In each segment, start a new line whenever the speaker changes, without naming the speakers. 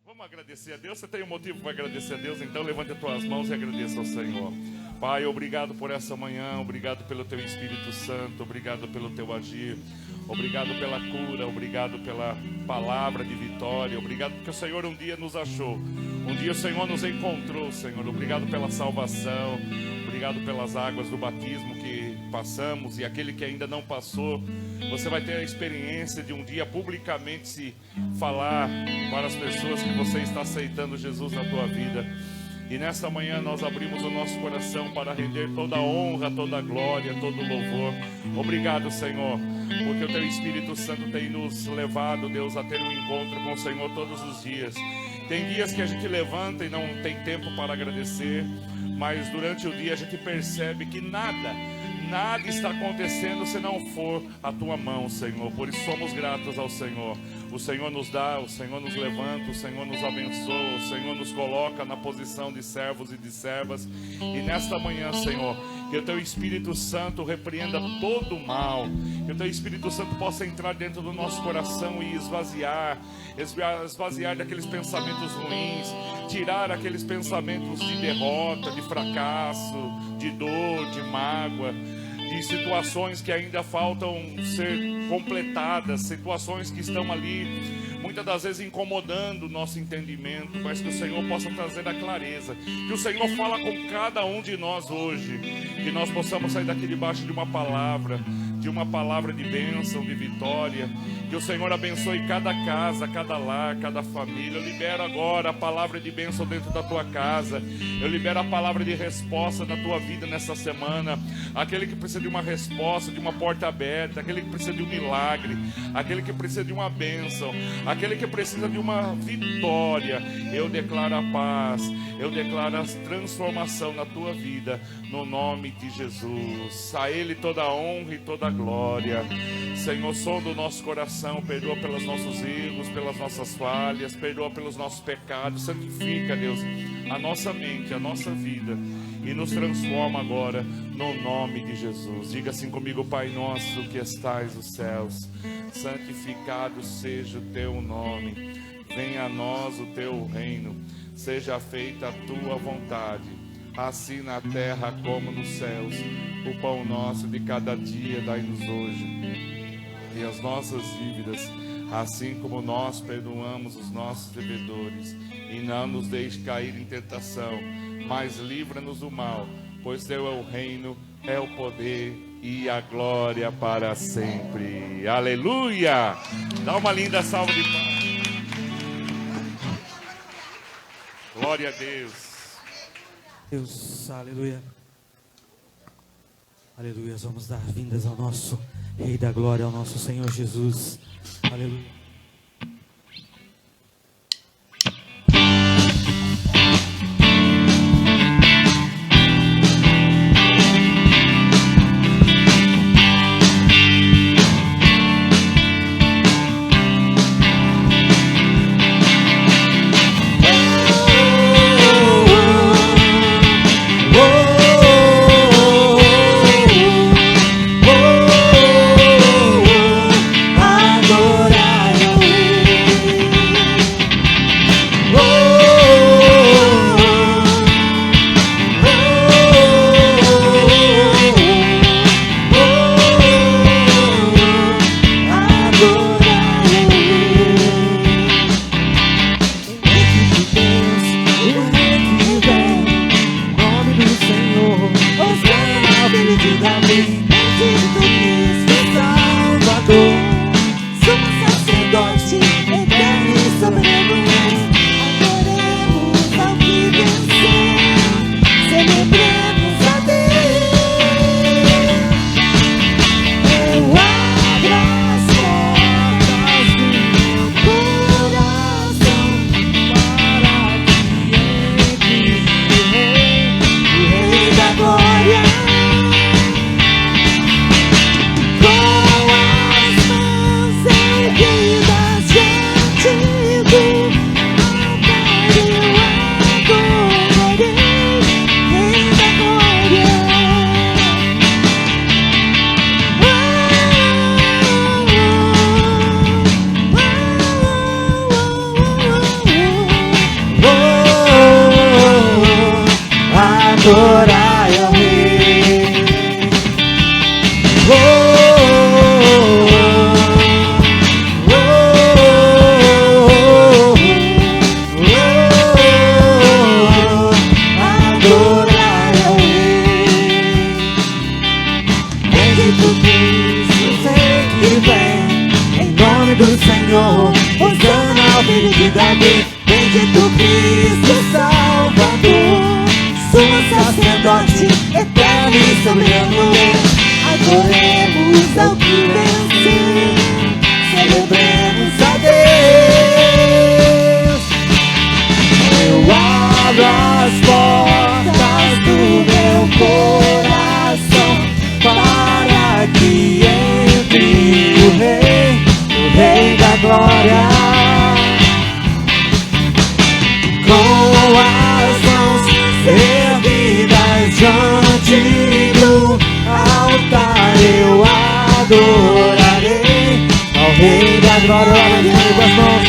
Vamos agradecer a Deus. Você tem um motivo para agradecer a Deus? Então levante as tuas mãos e agradeça ao Senhor. Pai, obrigado por essa manhã, obrigado pelo Teu Espírito Santo, obrigado pelo Teu agir, obrigado pela cura, obrigado pela palavra de vitória, obrigado porque o Senhor um dia nos achou, um dia o Senhor nos encontrou, Senhor. Obrigado pela salvação, obrigado pelas águas do batismo que passamos, e aquele que ainda não passou, você vai ter a experiência de um dia publicamente se falar para as pessoas que você está aceitando Jesus na tua vida. E nessa manhã nós abrimos o nosso coração para render toda a honra, toda a glória, todo o louvor. Obrigado, Senhor, porque o Teu Espírito Santo tem nos levado, Deus, a ter um encontro com o Senhor todos os dias. Tem dias que a gente levanta e não tem tempo para agradecer, mas durante o dia a gente percebe que nada está acontecendo se não for a Tua mão, Senhor. Por isso somos gratos ao Senhor. O Senhor nos dá, o Senhor nos levanta, o Senhor nos abençoa, o Senhor nos coloca na posição de servos e de servas. E nesta manhã, Senhor, que o Teu Espírito Santo repreenda todo o mal, que o Teu Espírito Santo possa entrar dentro do nosso coração e esvaziar daqueles pensamentos ruins, tirar aqueles pensamentos de derrota, de fracasso, de dor, de mágoa, de situações que ainda faltam ser completadas, situações que estão ali, muitas das vezes incomodando o nosso entendimento, mas que o Senhor possa trazer a clareza, que o Senhor fala com cada um de nós hoje, que nós possamos sair daqui debaixo de uma palavra de bênção, de vitória, que o Senhor abençoe cada casa, cada lar, cada família. Eu libero agora a palavra de bênção dentro da tua casa, eu libero a palavra de resposta na tua vida nessa semana. Aquele que precisa de uma resposta, de uma porta aberta, aquele que precisa de um milagre, aquele que precisa de uma bênção, aquele que precisa de uma vitória, eu declaro a paz, eu declaro a transformação na tua vida, no nome de Jesus. A Ele toda a honra e toda a glória. Senhor, sonda o nosso coração, perdoa pelos nossos erros, pelas nossas falhas, perdoa pelos nossos pecados, santifica, Deus, a nossa mente, a nossa vida, e nos transforma agora, no nome de Jesus. Diga assim comigo: Pai nosso que estais nos céus, santificado seja o Teu nome, venha a nós o Teu reino, seja feita a Tua vontade, assim na terra como nos céus. O pão nosso de cada dia dai-nos hoje, e as nossas dívidas, assim como nós perdoamos os nossos devedores, e não nos deixe cair em tentação, mas livra-nos do mal, pois Teu é o reino, é o poder e a glória para sempre. Aleluia! Dá uma linda salva de palmas. Glória a Deus.
Deus, aleluia. Aleluia, vamos dar vindas ao nosso Rei da Glória, ao nosso Senhor Jesus. Aleluia.
Adorarei.
Senhor. Hosana ao filho de Davi, bendito Cristo Salvador. Sumo sacerdote, eterno e soberano é. Adoremos ao que venceu, celebremos a Deus. Eu abro as portas do meu coração para que entre o Rei da Glória. Com as mãos erguidas diante do altar eu adorarei ao Rei da Glória. Ergo as mãos.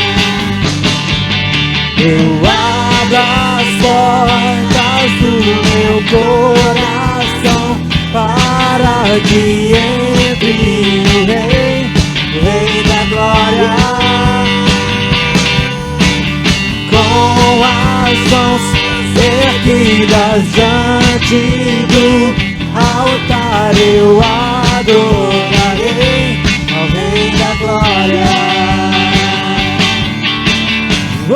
Eu abro as portas do meu coração para que entre o Rei da Glória. Com as mãos erguidas diante do altar eu adorarei ao Rei da Glória. Oh, oh,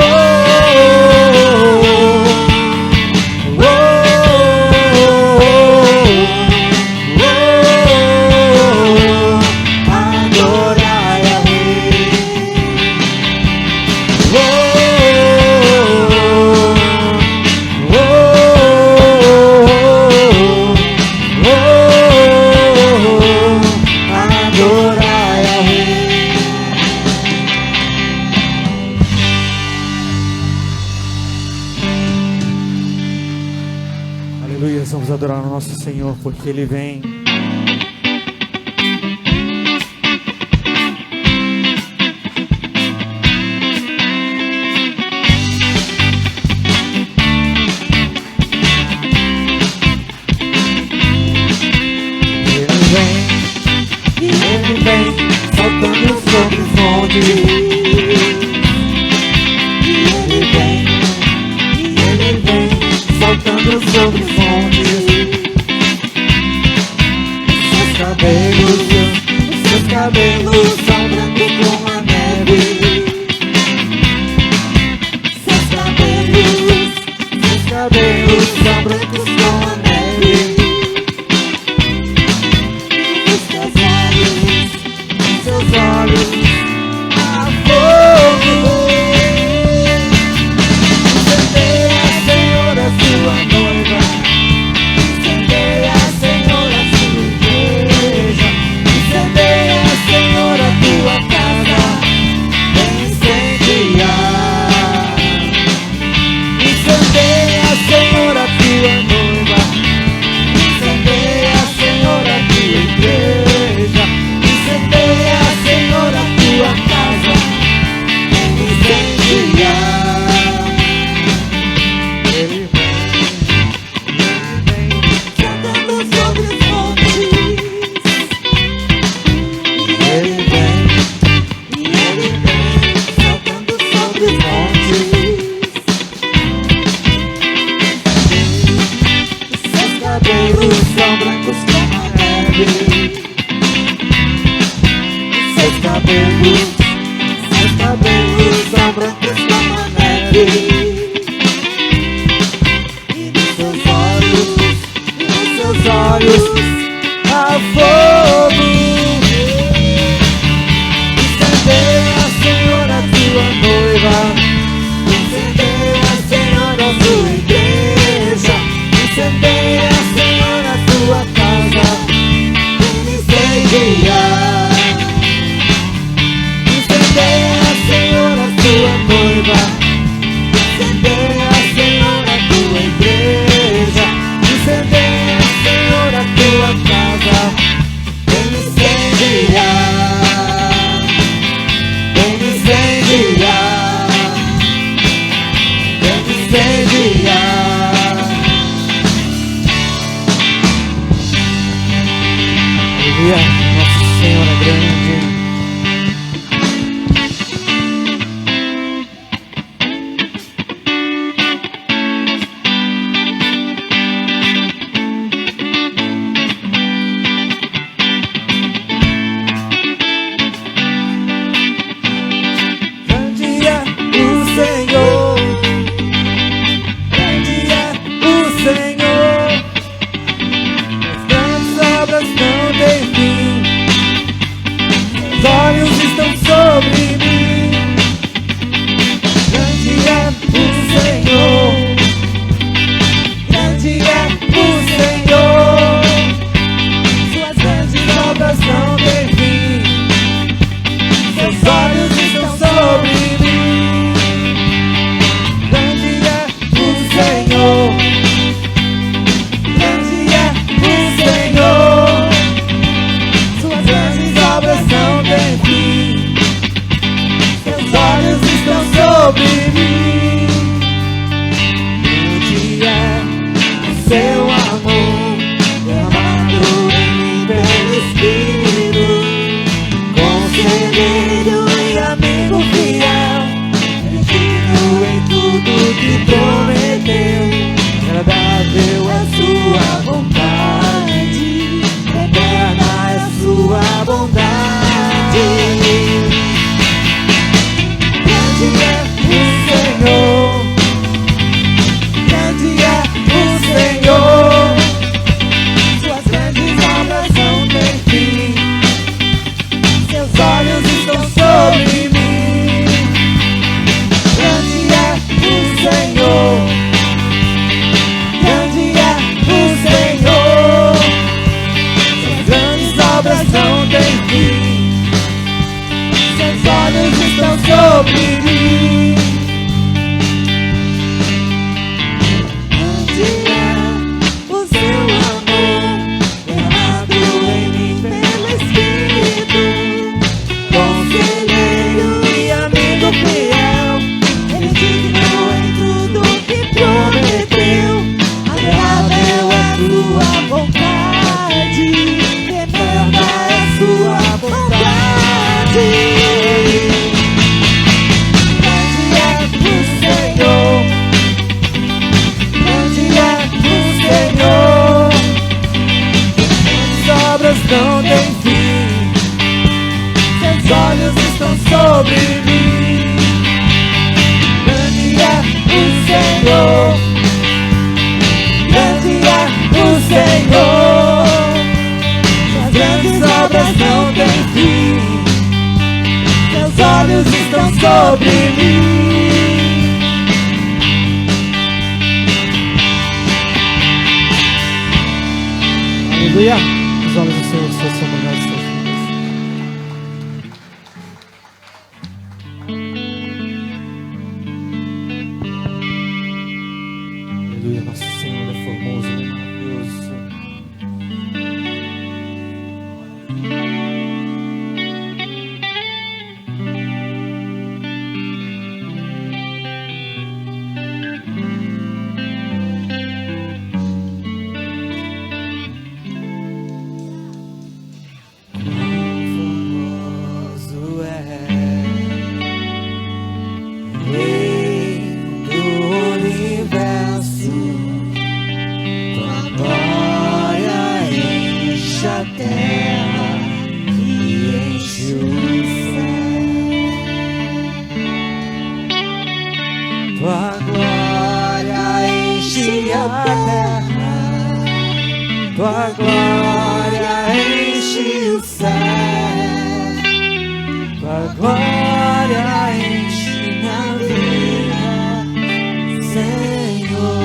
oh, oh, oh, adorai ao Rei. Oh, oh, oh, adorai ao Rei. Aleluia, vamos adorar o nosso Senhor, porque Ele vem. Ele vem, saltando sobre os montes. Ele vem, saltando sobre os montes. Seus cabelos são brancos como a neve. Seus cabelos são brancos como a neve. Seus olhos a fogo. Incendeia, Senhor, a sua noiva. Incendeia, Senhor, a sua igreja. Incendeia, Senhor, a tua casa. Vem incendiar. Incendeia, Senhor, a tua noiva. Incendeia, Senhor, a tua igreja. Incendeia, Senhor, a tua casa. Vem incendiar. Ele vem, saltando sobre os montes. Ele vem, saltando sobre os montes. Seus cabelos são brancos como a neve. Seus cabelos são brancos como a neve. E nos seus olhos há fogo. Incendeia, Senhor, a tua noiva. Incendeia, Senhor, a tua igreja. Incendeia, Senhor, a tua casa. Vem incendiar. Incendeia, Senhor, a tua noiva. sobre mim. Grande é o Senhor, grande é o Senhor, suas grandes obras não têm fim, seus olhos estão sobre mim. Grande é o Senhor, grande é o Senhor, suas grandes obras não têm fim, seus olhos estão sobre mim. Grande é o seu amor, derramado em mim pelo Espírito, conselheiro e amigo fiel, digno em tudo que prometeu. Agradável é sua vontade, eterna é sua bondade. Grande é o Senhor, grande é o Senhor, suas grandes obras não têm fim, seus olhos estão sobre mim. Grande é o Senhor, grande é o Senhor, suas grandes obras não têm fim, seus olhos estão sobre mim. Grande é o seu amor, derramado em mim pelo Espírito, conselheiro e amigo fiel, ele é digno em tudo que prometeu. Agradável é sua vontade, eterna é sua bondade. Grande é o Senhor, grande é o Senhor, suas obras não têm fim, seus olhos estão sobre mim. Grande é o Senhor, grande é o Senhor, suas grandes obras não têm fim, seus olhos estão sobre mim. Aleluia. Os olhos do Senhor são sobre nós, suas vidas. Aleluia, nosso Senhor é formoso, é maravilhoso. Formoso é Rei do universo, tua glória enche a terra e enche o céu. Tua glória enche a terra, tua glória enche o céu, tua glória enche minha vida, Senhor.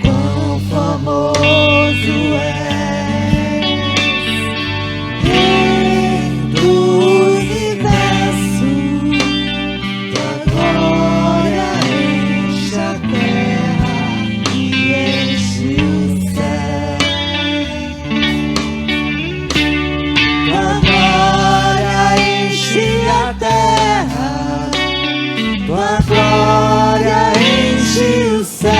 Quão famoso és, Rei do universo, tua glória enche a terra e enche o céu. Tua glória enche a terra, tua glória enche o céu,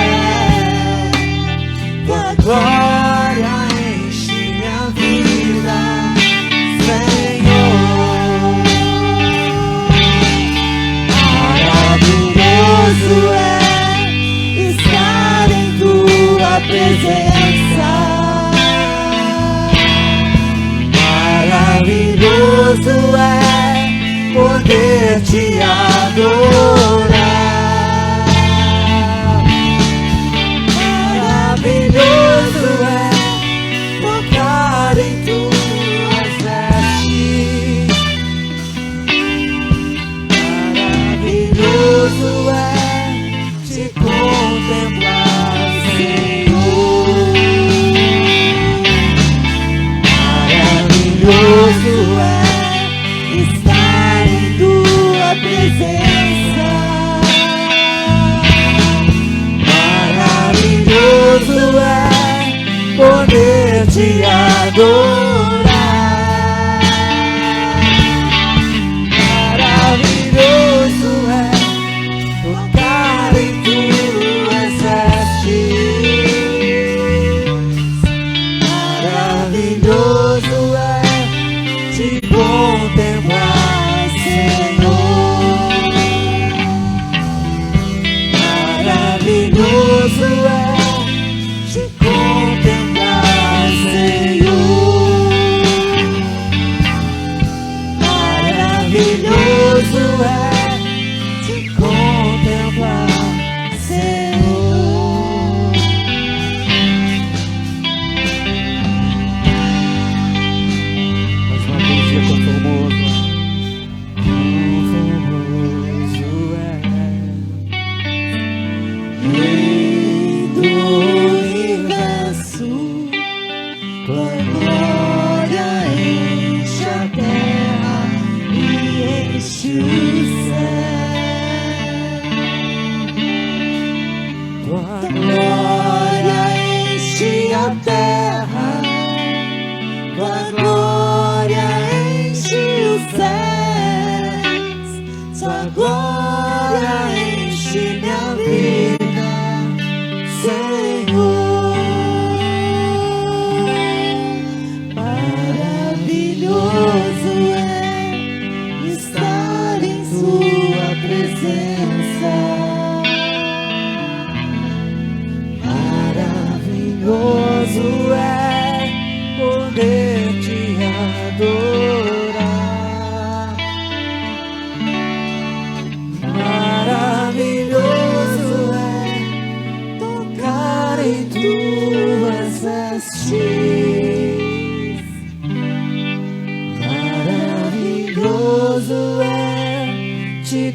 tua glória enche minha vida, Senhor. Maravilhoso é estar em tua presença, maravilhoso é poder te adorar. Maravilhoso é te contemplar, Senhor. Maravilhoso é te contemplar, Senhor. Mais uma vez, dia tão formoso.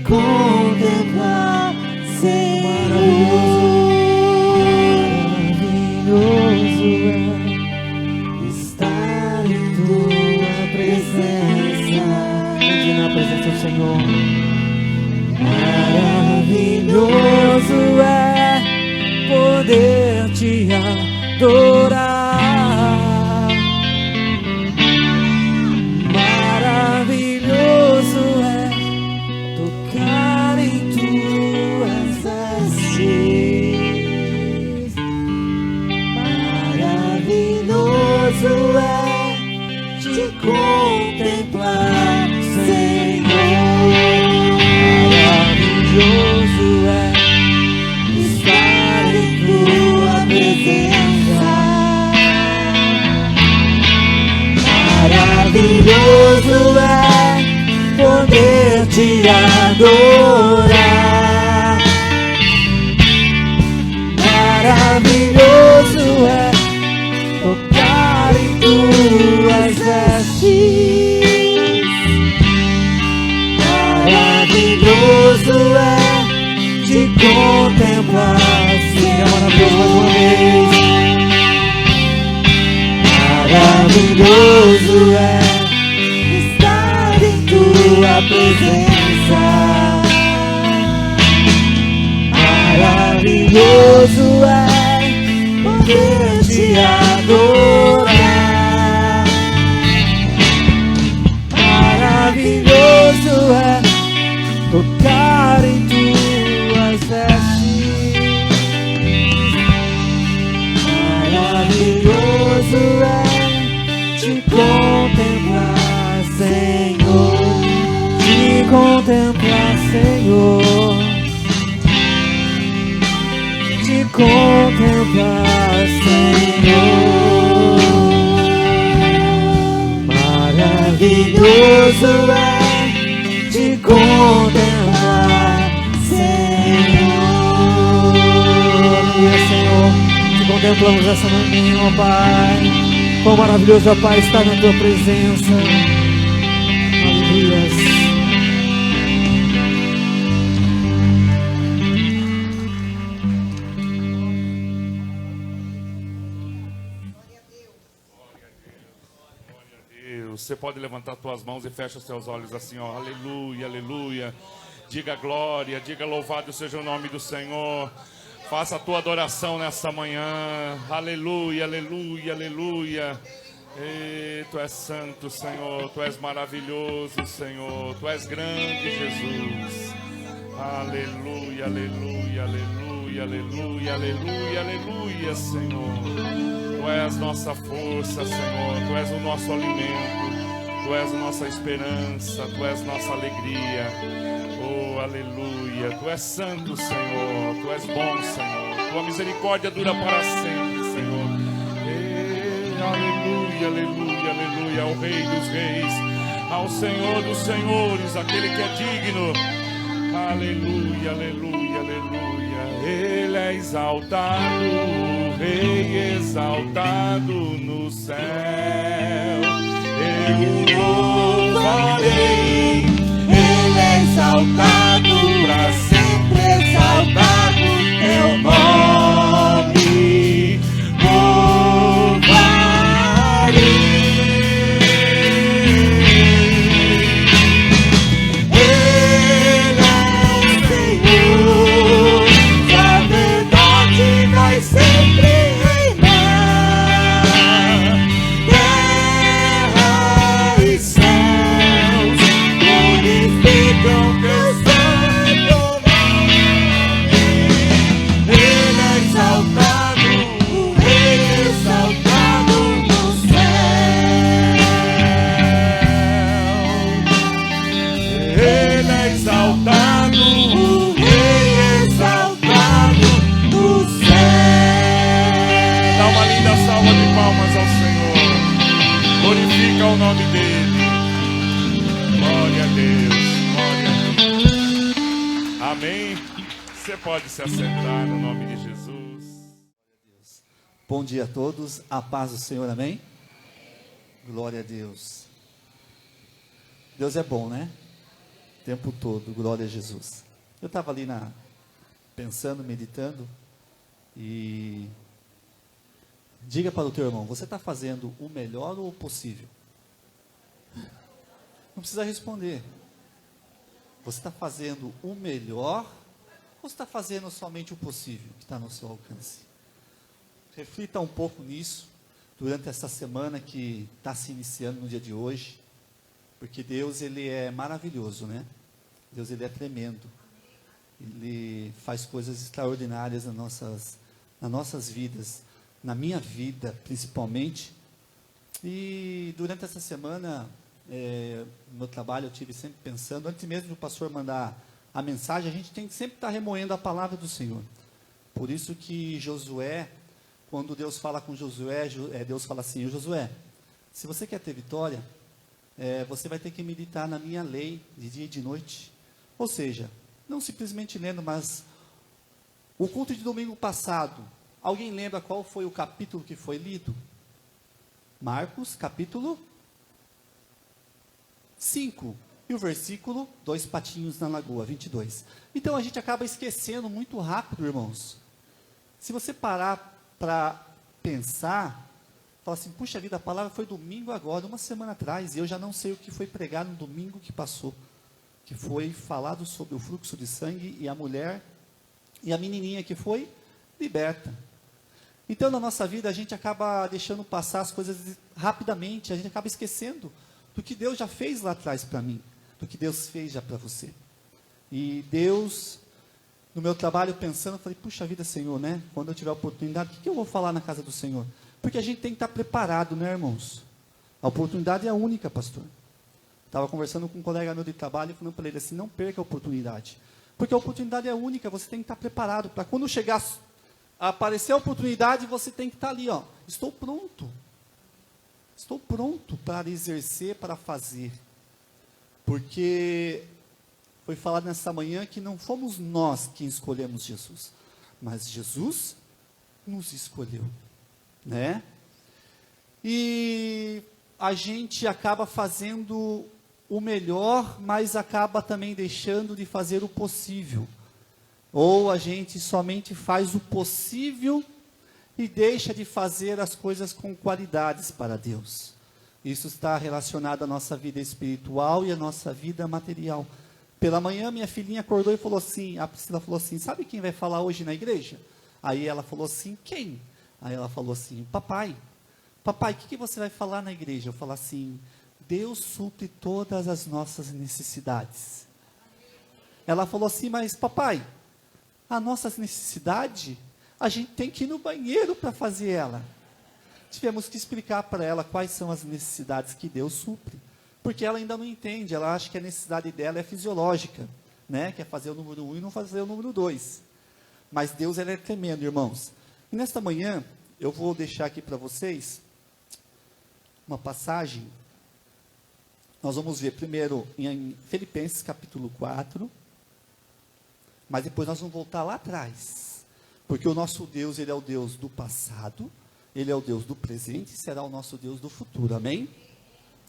Contemplar, Senhor. Maravilhoso é estar em tua presença. Entre na presença do Senhor. Maravilhoso é poder te adorar. Maravilhoso é contemplar, Senhor. Maravilhoso é estar em tua presença. Maravilhoso é poder te adorar. Maravilhoso é tocar em tuas vestes. Maravilhoso é te contemplar. Seja maravilhoso mais uma vez. Maravilhoso é estar em tua presença. Maravilhoso é poder te adorar. Maravilhoso é tocar em tuas vestes. Maravilhoso é te contemplar, Senhor. Te contemplar, Senhor. Te contemplar, Senhor. Maravilhoso é te contemplar, Senhor. Aleluia, Senhor. Te contemplamos essa manhã, ó Pai. Quão maravilhoso, ó Pai, estar na tua presença. Aleluia.
Você pode levantar suas mãos e fecha os seus olhos assim, ó. Aleluia, aleluia. Diga glória, diga louvado seja o nome do Senhor. Faça a tua adoração nessa manhã. Aleluia, aleluia, aleluia. E tu és santo, Senhor. Tu és maravilhoso, Senhor. Tu és grande, Jesus. Aleluia, aleluia, aleluia, aleluia, aleluia, aleluia, Senhor. Tu és nossa força, Senhor. Tu és o nosso alimento. Tu és nossa esperança. Tu és nossa alegria. Oh, aleluia. Tu és santo, Senhor. Tu és bom, Senhor. Tua misericórdia dura para sempre, Senhor. Aleluia, aleluia, aleluia. Ao Rei dos Reis, ao Senhor dos Senhores, aquele que é digno. Aleluia, aleluia, aleluia. Ele é exaltado, o Rei exaltado no céu. Eu louvarei. Ele é exaltado, para sempre exaltado teu nome. O nome dele. Glória a Deus, glória a Deus. Amém. Você pode se assentar no nome de Jesus.
Bom dia a todos, a paz do Senhor, amém? Glória a Deus. Deus é bom, né? O tempo todo, glória a Jesus. Eu estava ali pensando, meditando, e diga para o teu irmão, você está fazendo o melhor ou o possível? Não precisa responder. Você está fazendo o melhor ou você está fazendo somente o possível que está no seu alcance? Reflita um pouco nisso durante essa semana que está se iniciando no dia de hoje, porque Deus, Ele é maravilhoso, né? Deus, Ele é tremendo. Ele faz coisas extraordinárias nas nossas vidas, na minha vida principalmente. E durante essa semana, no meu trabalho, eu tive sempre pensando, antes mesmo do pastor mandar a mensagem, a gente tem que sempre estar remoendo a palavra do Senhor. Por isso que Josué, quando Deus fala com Josué, Deus fala assim: Josué, se você quer ter vitória, você vai ter que meditar na minha lei de dia e de noite. Ou seja, não simplesmente lendo, mas o culto de domingo passado, alguém lembra qual foi o capítulo que foi lido? Marcos, capítulo 5, e o versículo 2 patinhos na lagoa, 22. Então a gente acaba esquecendo muito rápido, irmãos. Se você parar para pensar, fala assim, puxa vida, a palavra foi domingo agora, uma semana atrás, e eu já não sei o que foi pregado no domingo que passou, que foi falado sobre o fluxo de sangue e a mulher, e a menininha que foi liberta. Então na nossa vida a gente acaba deixando passar as coisas rapidamente, a gente acaba esquecendo do que Deus já fez lá atrás para mim, do que Deus fez já para você. E Deus, no meu trabalho pensando, eu falei, puxa vida, Senhor, né? Quando eu tiver a oportunidade, o que eu vou falar na casa do Senhor? Porque a gente tem que estar preparado, né, irmãos? A oportunidade é única, pastor. Estava conversando com um colega meu de trabalho e falando para ele assim, não perca a oportunidade. Porque a oportunidade é única, você tem que estar preparado para quando chegar a aparecer a oportunidade, você tem que estar ali, ó, estou pronto. Estou pronto para exercer, para fazer. Porque foi falado nessa manhã que não fomos nós quem escolhemos Jesus, mas Jesus nos escolheu, né? E a gente acaba fazendo o melhor, mas acaba também deixando de fazer o possível. Ou a gente somente faz o possível e deixa de fazer as coisas com qualidades para Deus. Isso está relacionado à nossa vida espiritual e à nossa vida material. Pela manhã, minha filhinha acordou e falou assim, a Priscila falou assim, sabe quem vai falar hoje na igreja? Aí ela falou assim, quem? Aí ela falou assim, papai, o que você vai falar na igreja? Eu falo assim, Deus supre todas as nossas necessidades. Ela falou assim, mas papai, a nossa necessidade, a gente tem que ir no banheiro para fazer ela. Tivemos que explicar para ela quais são as necessidades que Deus supre. Porque ela ainda não entende, ela acha que a necessidade dela é fisiológica. né? Quer fazer o número 1 e não fazer o número 2. Mas Deus, ele é tremendo, irmãos. E nesta manhã, eu vou deixar aqui para vocês uma passagem. Nós vamos ver primeiro em Filipenses capítulo 4, mas depois nós vamos voltar lá atrás, porque o nosso Deus, ele é o Deus do passado, ele é o Deus do presente e será o nosso Deus do futuro, amém?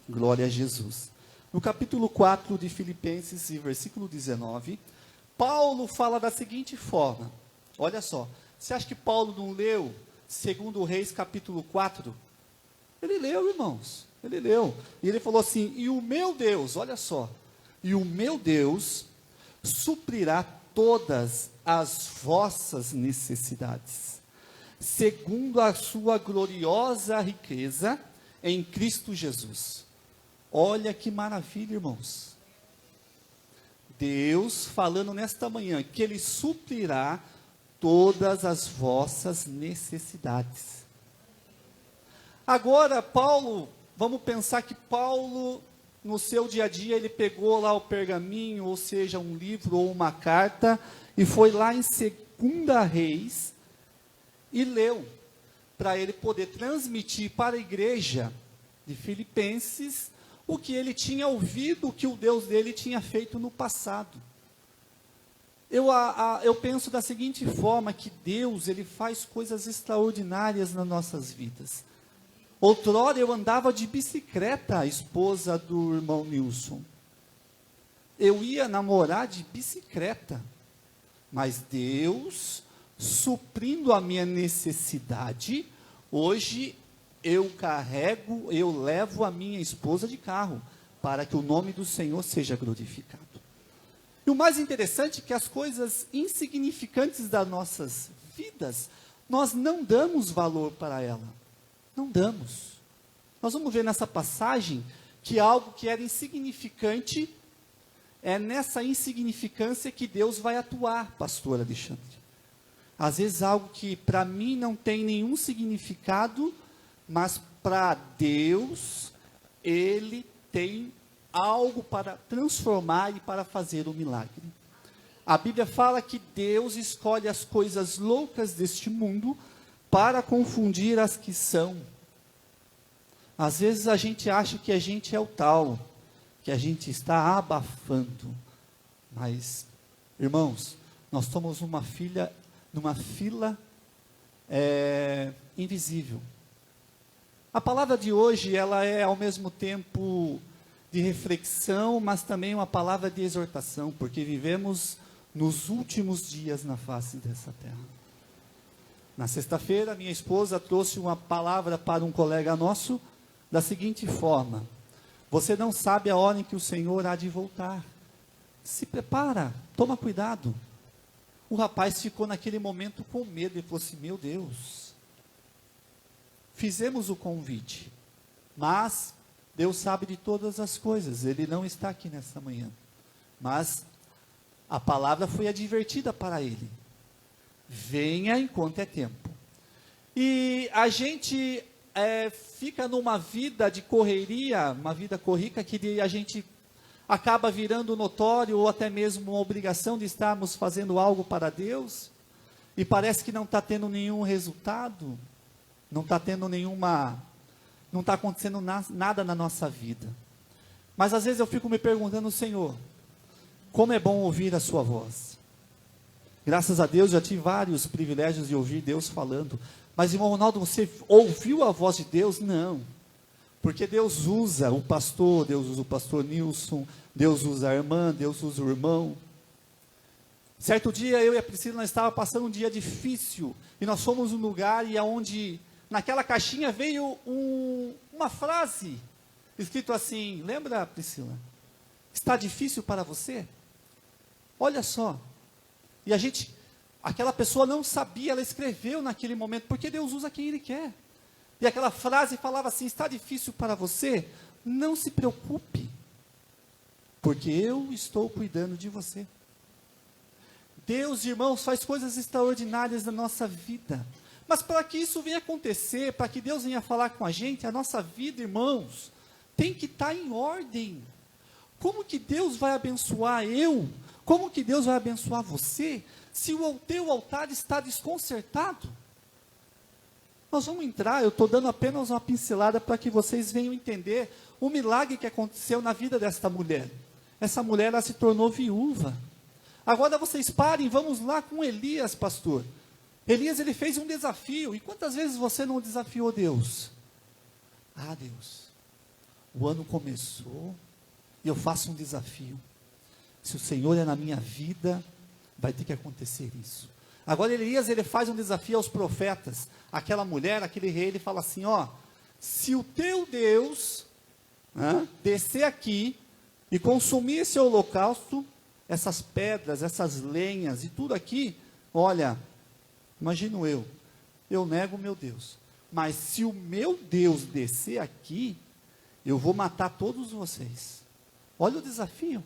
Glória a Jesus. No capítulo 4 de Filipenses, versículo 19, Paulo fala da seguinte forma, olha só, você acha que Paulo não leu 2 Reis capítulo 4? Ele leu, irmãos, ele leu, e ele falou assim, e o meu Deus, olha só, e o meu Deus suprirá todas as vossas necessidades, segundo a sua gloriosa riqueza em Cristo Jesus. Olha que maravilha, irmãos. Deus falando nesta manhã que Ele suprirá todas as vossas necessidades. Agora, Paulo, vamos pensar que Paulo, no seu dia a dia, ele pegou lá o pergaminho, ou seja, um livro ou uma carta, e foi lá em 2 Reis, e leu, para ele poder transmitir para a igreja de Filipenses, o que ele tinha ouvido, o que o Deus dele tinha feito no passado. Eu penso da seguinte forma, que Deus, ele faz coisas extraordinárias nas nossas vidas. Outrora eu andava de bicicleta, a esposa do irmão Nilson. Eu ia namorar de bicicleta, mas Deus, suprindo a minha necessidade, hoje eu levo a minha esposa de carro, para que o nome do Senhor seja glorificado. E o mais interessante é que as coisas insignificantes das nossas vidas, nós não damos valor para ela. Não damos. Nós vamos ver nessa passagem que algo que era insignificante, é nessa insignificância que Deus vai atuar, pastor Alexandre. Às vezes algo que para mim não tem nenhum significado, mas para Deus, Ele tem algo para transformar e para fazer o milagre. A Bíblia fala que Deus escolhe as coisas loucas deste mundo para confundir as que são. Às vezes a gente acha que a gente é o tal, que a gente está abafando. Mas, irmãos, nós somos numa fila invisível. A palavra de hoje, ela é ao mesmo tempo de reflexão, mas também uma palavra de exortação, porque vivemos nos últimos dias na face dessa terra. Na sexta-feira, minha esposa trouxe uma palavra para um colega nosso, da seguinte forma: você não sabe a hora em que o Senhor há de voltar. Se prepara, toma cuidado. O rapaz ficou naquele momento com medo, e falou assim, meu Deus, fizemos o convite, mas Deus sabe de todas as coisas, Ele não está aqui nesta manhã, mas a palavra foi advertida para ele, venha enquanto é tempo. E a gente fica numa vida de correria, uma vida corrica, que a gente acaba virando notório, ou até mesmo uma obrigação de estarmos fazendo algo para Deus, e parece que não está tendo nenhum resultado, não está acontecendo nada na nossa vida. Mas às vezes eu fico me perguntando, Senhor, como é bom ouvir a sua voz. Graças a Deus, já tive vários privilégios de ouvir Deus falando. Mas, irmão Ronaldo, você ouviu a voz de Deus? Não. Porque Deus usa o pastor, Deus usa o pastor Nilson, Deus usa a irmã, Deus usa o irmão. Certo dia, eu e a Priscila, nós estávamos passando um dia difícil. E nós fomos num lugar e onde, naquela caixinha, veio uma frase, escrito assim, lembra, Priscila? Está difícil para você? Olha só. E aquela pessoa não sabia, ela escreveu naquele momento, porque Deus usa quem Ele quer. E aquela frase falava assim, está difícil para você? Não se preocupe, porque eu estou cuidando de você. Deus, irmãos, faz coisas extraordinárias na nossa vida. Mas para que isso venha acontecer, para que Deus venha falar com a gente, a nossa vida, irmãos, tem que estar em ordem. Como que Deus vai abençoar eu, Como que Deus vai abençoar você se o teu altar está desconcertado? Nós vamos entrar, eu estou dando apenas uma pincelada para que vocês venham entender o milagre que aconteceu na vida desta mulher. Essa mulher, ela se tornou viúva. Agora vocês parem, vamos lá com Elias, pastor. Elias, ele fez um desafio. E quantas vezes você não desafiou Deus? Ah, Deus, o ano começou e eu faço um desafio. Se o Senhor é na minha vida, vai ter que acontecer isso. Agora Elias, ele faz um desafio aos profetas. Aquela mulher, aquele rei, ele fala assim, ó, se o teu Deus descer aqui e consumir esse holocausto, essas pedras, essas lenhas e tudo aqui, olha, imagino eu nego o meu Deus. Mas se o meu Deus descer aqui, eu vou matar todos vocês. Olha o desafio.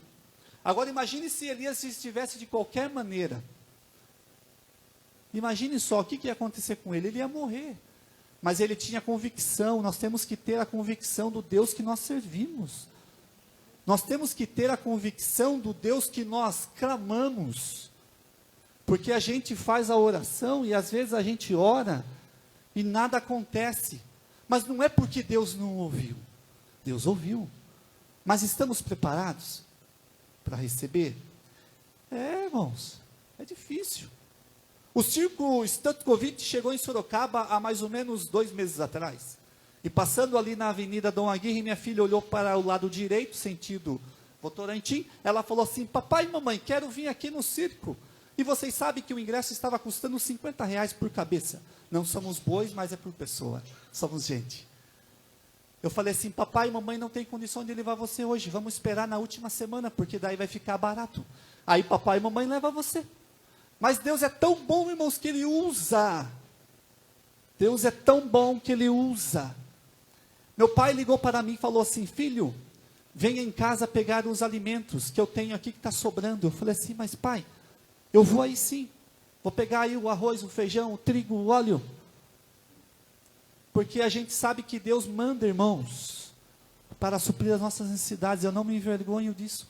Agora imagine se Elias estivesse de qualquer maneira. Imagine só, o que ia acontecer com ele? Ele ia morrer. Mas ele tinha convicção, nós temos que ter a convicção do Deus que nós servimos. Nós temos que ter a convicção do Deus que nós clamamos. Porque a gente faz a oração e às vezes a gente ora e nada acontece. Mas não é porque Deus não ouviu. Deus ouviu. Mas estamos preparados para receber? Irmãos, é difícil. O circo Stankovic chegou em Sorocaba há mais ou menos 2 meses atrás. E passando ali na Avenida Dom Aguirre, minha filha olhou para o lado direito, sentido Votorantim. Ela falou assim, papai e mamãe, quero vir aqui no circo. E vocês sabem que o ingresso estava custando R$50 por cabeça. Não somos bois, mas é por pessoa. Somos gente. Eu falei assim, papai e mamãe não tem condição de levar você hoje. Vamos esperar na última semana, porque daí vai ficar barato. Aí papai e mamãe levam você. Mas Deus é tão bom, irmãos, que Ele usa. Deus é tão bom que Ele usa. Meu pai ligou para mim e falou assim, filho, venha em casa pegar os alimentos que eu tenho aqui que está sobrando. Eu falei assim, mas pai, eu vou aí sim. Vou pegar aí o arroz, o feijão, o trigo, o óleo. Porque a gente sabe que Deus manda, irmãos, para suprir as nossas necessidades. Eu não me envergonho disso.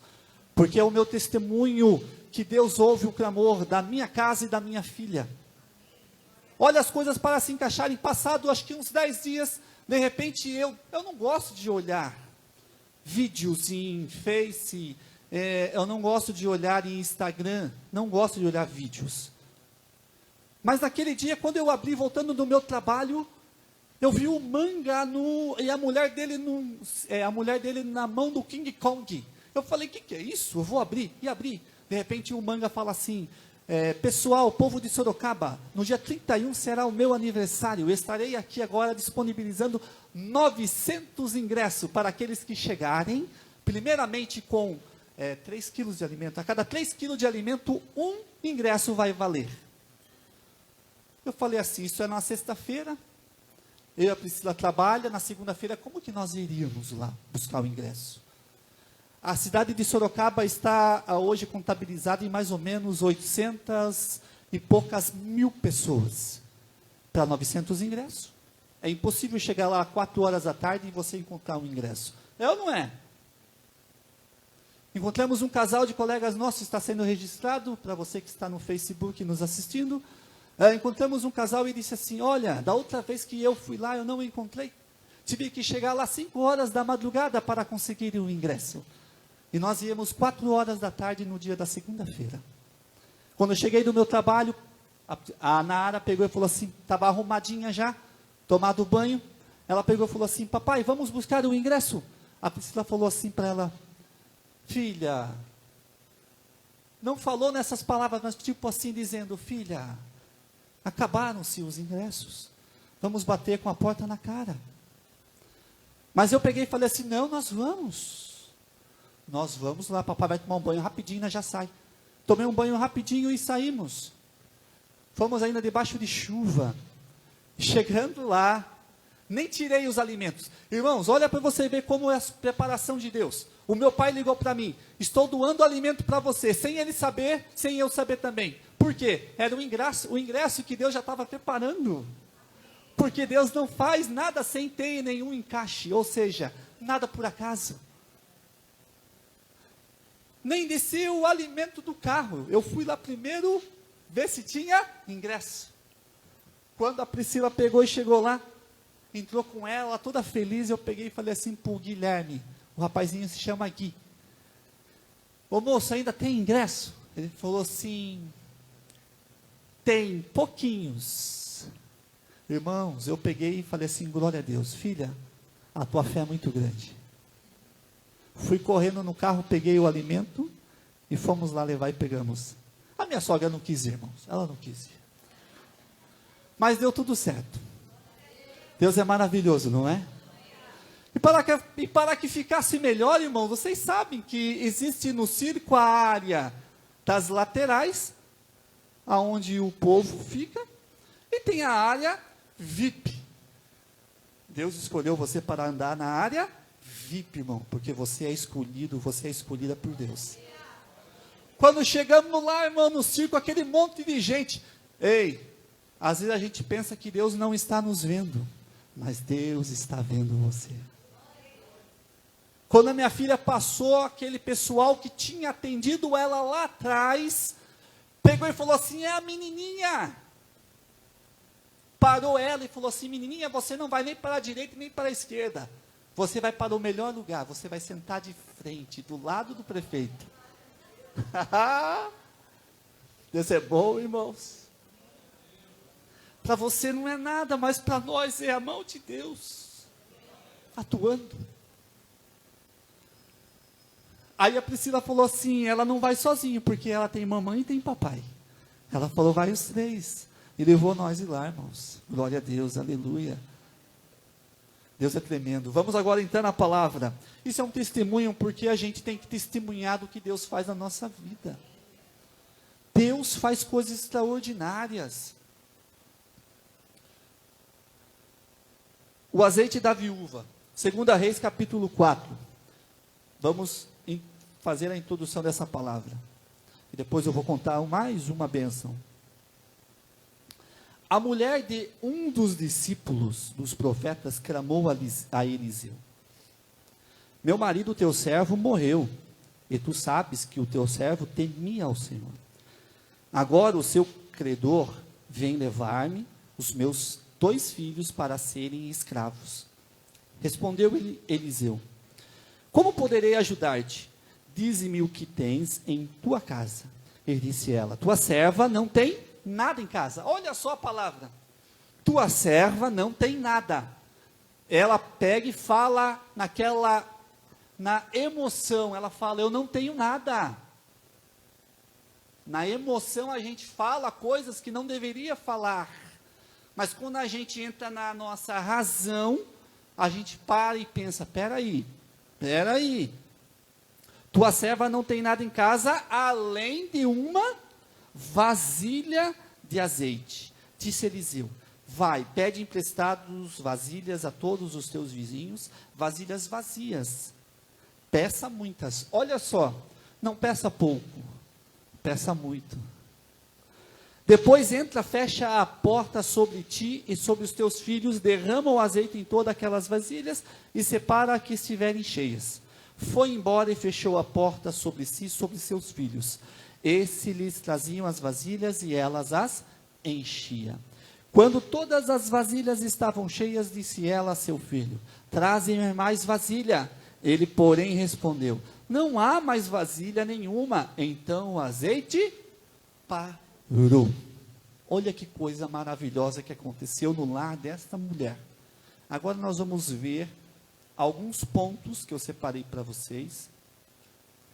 Porque é o meu testemunho que Deus ouve o clamor da minha casa e da minha filha. Olha as coisas para se encaixarem. Passado acho que uns 10 dias, de repente eu não gosto de olhar vídeos em Face, eu não gosto de olhar em Instagram, não gosto de olhar vídeos. Mas naquele dia, quando eu abri, voltando do meu trabalho, eu vi o manga e a mulher dele na mão do King Kong. Eu falei, o que é isso? Eu vou abrir. E abri. De repente o manga fala assim, pessoal, povo de Sorocaba, no dia 31 será o meu aniversário. Eu estarei aqui agora disponibilizando 900 ingressos para aqueles que chegarem, primeiramente com 3 quilos de alimento. A cada 3 quilos de alimento, 1 ingresso vai valer. Eu falei assim, isso é na sexta-feira, eu e a Priscila trabalham, na segunda-feira, como que nós iríamos lá buscar o ingresso? A cidade de Sorocaba está hoje contabilizada em mais ou menos 800 e poucas mil pessoas. Para 900 ingressos. É impossível chegar lá às 4 horas da tarde e você encontrar um ingresso. É ou não é? Encontramos um casal de colegas nossos, está sendo registrado, para você que está no Facebook nos assistindo. Encontramos um casal e disse assim, olha, da outra vez que eu fui lá, eu não encontrei. Tive que chegar lá às 5 horas da madrugada para conseguir o ingresso. E nós íamos 4 horas da tarde no dia da segunda-feira. Quando eu cheguei do meu trabalho, a Nara pegou e falou assim, estava arrumadinha já, tomado banho. Ela pegou e falou assim, papai, vamos buscar o ingresso? A Priscila falou assim para ela, filha, não falou nessas palavras, mas tipo assim, dizendo, filha, acabaram-se os ingressos. Vamos bater com a porta na cara. Mas eu peguei e falei assim, não, nós vamos. Nós vamos lá, papai vai tomar um banho rapidinho, nós já sai. Tomei um banho rapidinho e saímos. Fomos ainda debaixo de chuva. Chegando lá, nem tirei os alimentos. Irmãos, olha para você ver como é a preparação de Deus. O meu pai ligou para mim, estou doando alimento para você, sem ele saber, sem eu saber também. Por quê? Era o ingresso que Deus já estava preparando. Porque Deus não faz nada sem ter nenhum encaixe, ou seja, nada por acaso. nem desceu o alimento do carro. Eu fui lá primeiro ver se tinha ingresso. Quando a Priscila pegou e chegou lá, entrou com ela, toda feliz, eu peguei e falei assim para o Guilherme, o rapazinho se chama Gui. Ô moço, ainda tem ingresso? Ele falou assim, tem pouquinhos. Irmãos, eu peguei e falei assim, glória a Deus, filha, a tua fé é muito grande. Fui correndo no carro, peguei o alimento e fomos lá levar e pegamos. A minha sogra não quis ir, irmãos, ela não quis ir. Mas deu tudo certo. Deus é maravilhoso, não é? E para que ficasse melhor, irmão, vocês sabem que existe no circo a área das laterais, aonde o povo fica, e tem a área VIP. Deus escolheu você para andar na área VIP, irmão, porque você é escolhido, você é escolhida por Deus. Quando chegamos lá, irmão, no circo, aquele monte de gente, às vezes a gente pensa que Deus não está nos vendo, mas Deus está vendo você. Quando a minha filha passou, aquele pessoal que tinha atendido ela lá atrás, pegou e falou assim, é a menininha. Parou ela e falou assim, menininha, você não vai nem para a direita nem para a esquerda. Você vai para o melhor lugar, você vai sentar de frente, do lado do prefeito. Deus é bom, irmãos. Para você não é nada, mas para nós é a mão de Deus atuando. Aí a Priscila falou assim, ela não vai sozinha, porque ela tem mamãe e tem papai. Ela falou, vai os três. E levou nós ir lá, irmãos. Glória a Deus, aleluia. Deus é tremendo. Vamos agora entrar na palavra. Isso é um testemunho, porque a gente tem que testemunhar do que Deus faz na nossa vida. Deus faz coisas extraordinárias. O azeite da viúva. 2 Reis, capítulo 4. Vamos fazer a introdução dessa palavra. E depois eu vou contar mais uma bênção. A mulher de um dos discípulos dos profetas clamou a Eliseu: meu marido, teu servo, morreu, e tu sabes que o teu servo temia ao Senhor. Agora o seu credor vem levar-me os meus 2 filhos para serem escravos. Respondeu Eliseu: como poderei ajudar-te? Dize-me o que tens em tua casa. E disse ela: tua serva não tem nada em casa. Olha só a palavra. Tua serva não tem nada. Ela pega e fala na emoção, ela fala, eu não tenho nada. Na emoção a gente fala coisas que não deveria falar. Mas quando a gente entra na nossa razão, a gente para e pensa, peraí. Tua serva não tem nada em casa, além de uma vasilha de azeite. Disse Eliseu: vai, pede emprestados vasilhas a todos os teus vizinhos, vasilhas vazias. Peça muitas. Olha só, não peça pouco, peça muito. Depois entra, fecha a porta sobre ti e sobre os teus filhos, derrama o azeite em todas aquelas vasilhas e separa as que estiverem cheias. Foi embora e fechou a porta sobre si e sobre seus filhos. Esses lhes traziam as vasilhas e elas as enchia. Quando todas as vasilhas estavam cheias, disse ela a seu filho: traze-me mais vasilha. Ele, porém, respondeu: não há mais vasilha nenhuma. Então o azeite parou. Olha que coisa maravilhosa que aconteceu no lar desta mulher. Agora nós vamos ver alguns pontos que eu separei para vocês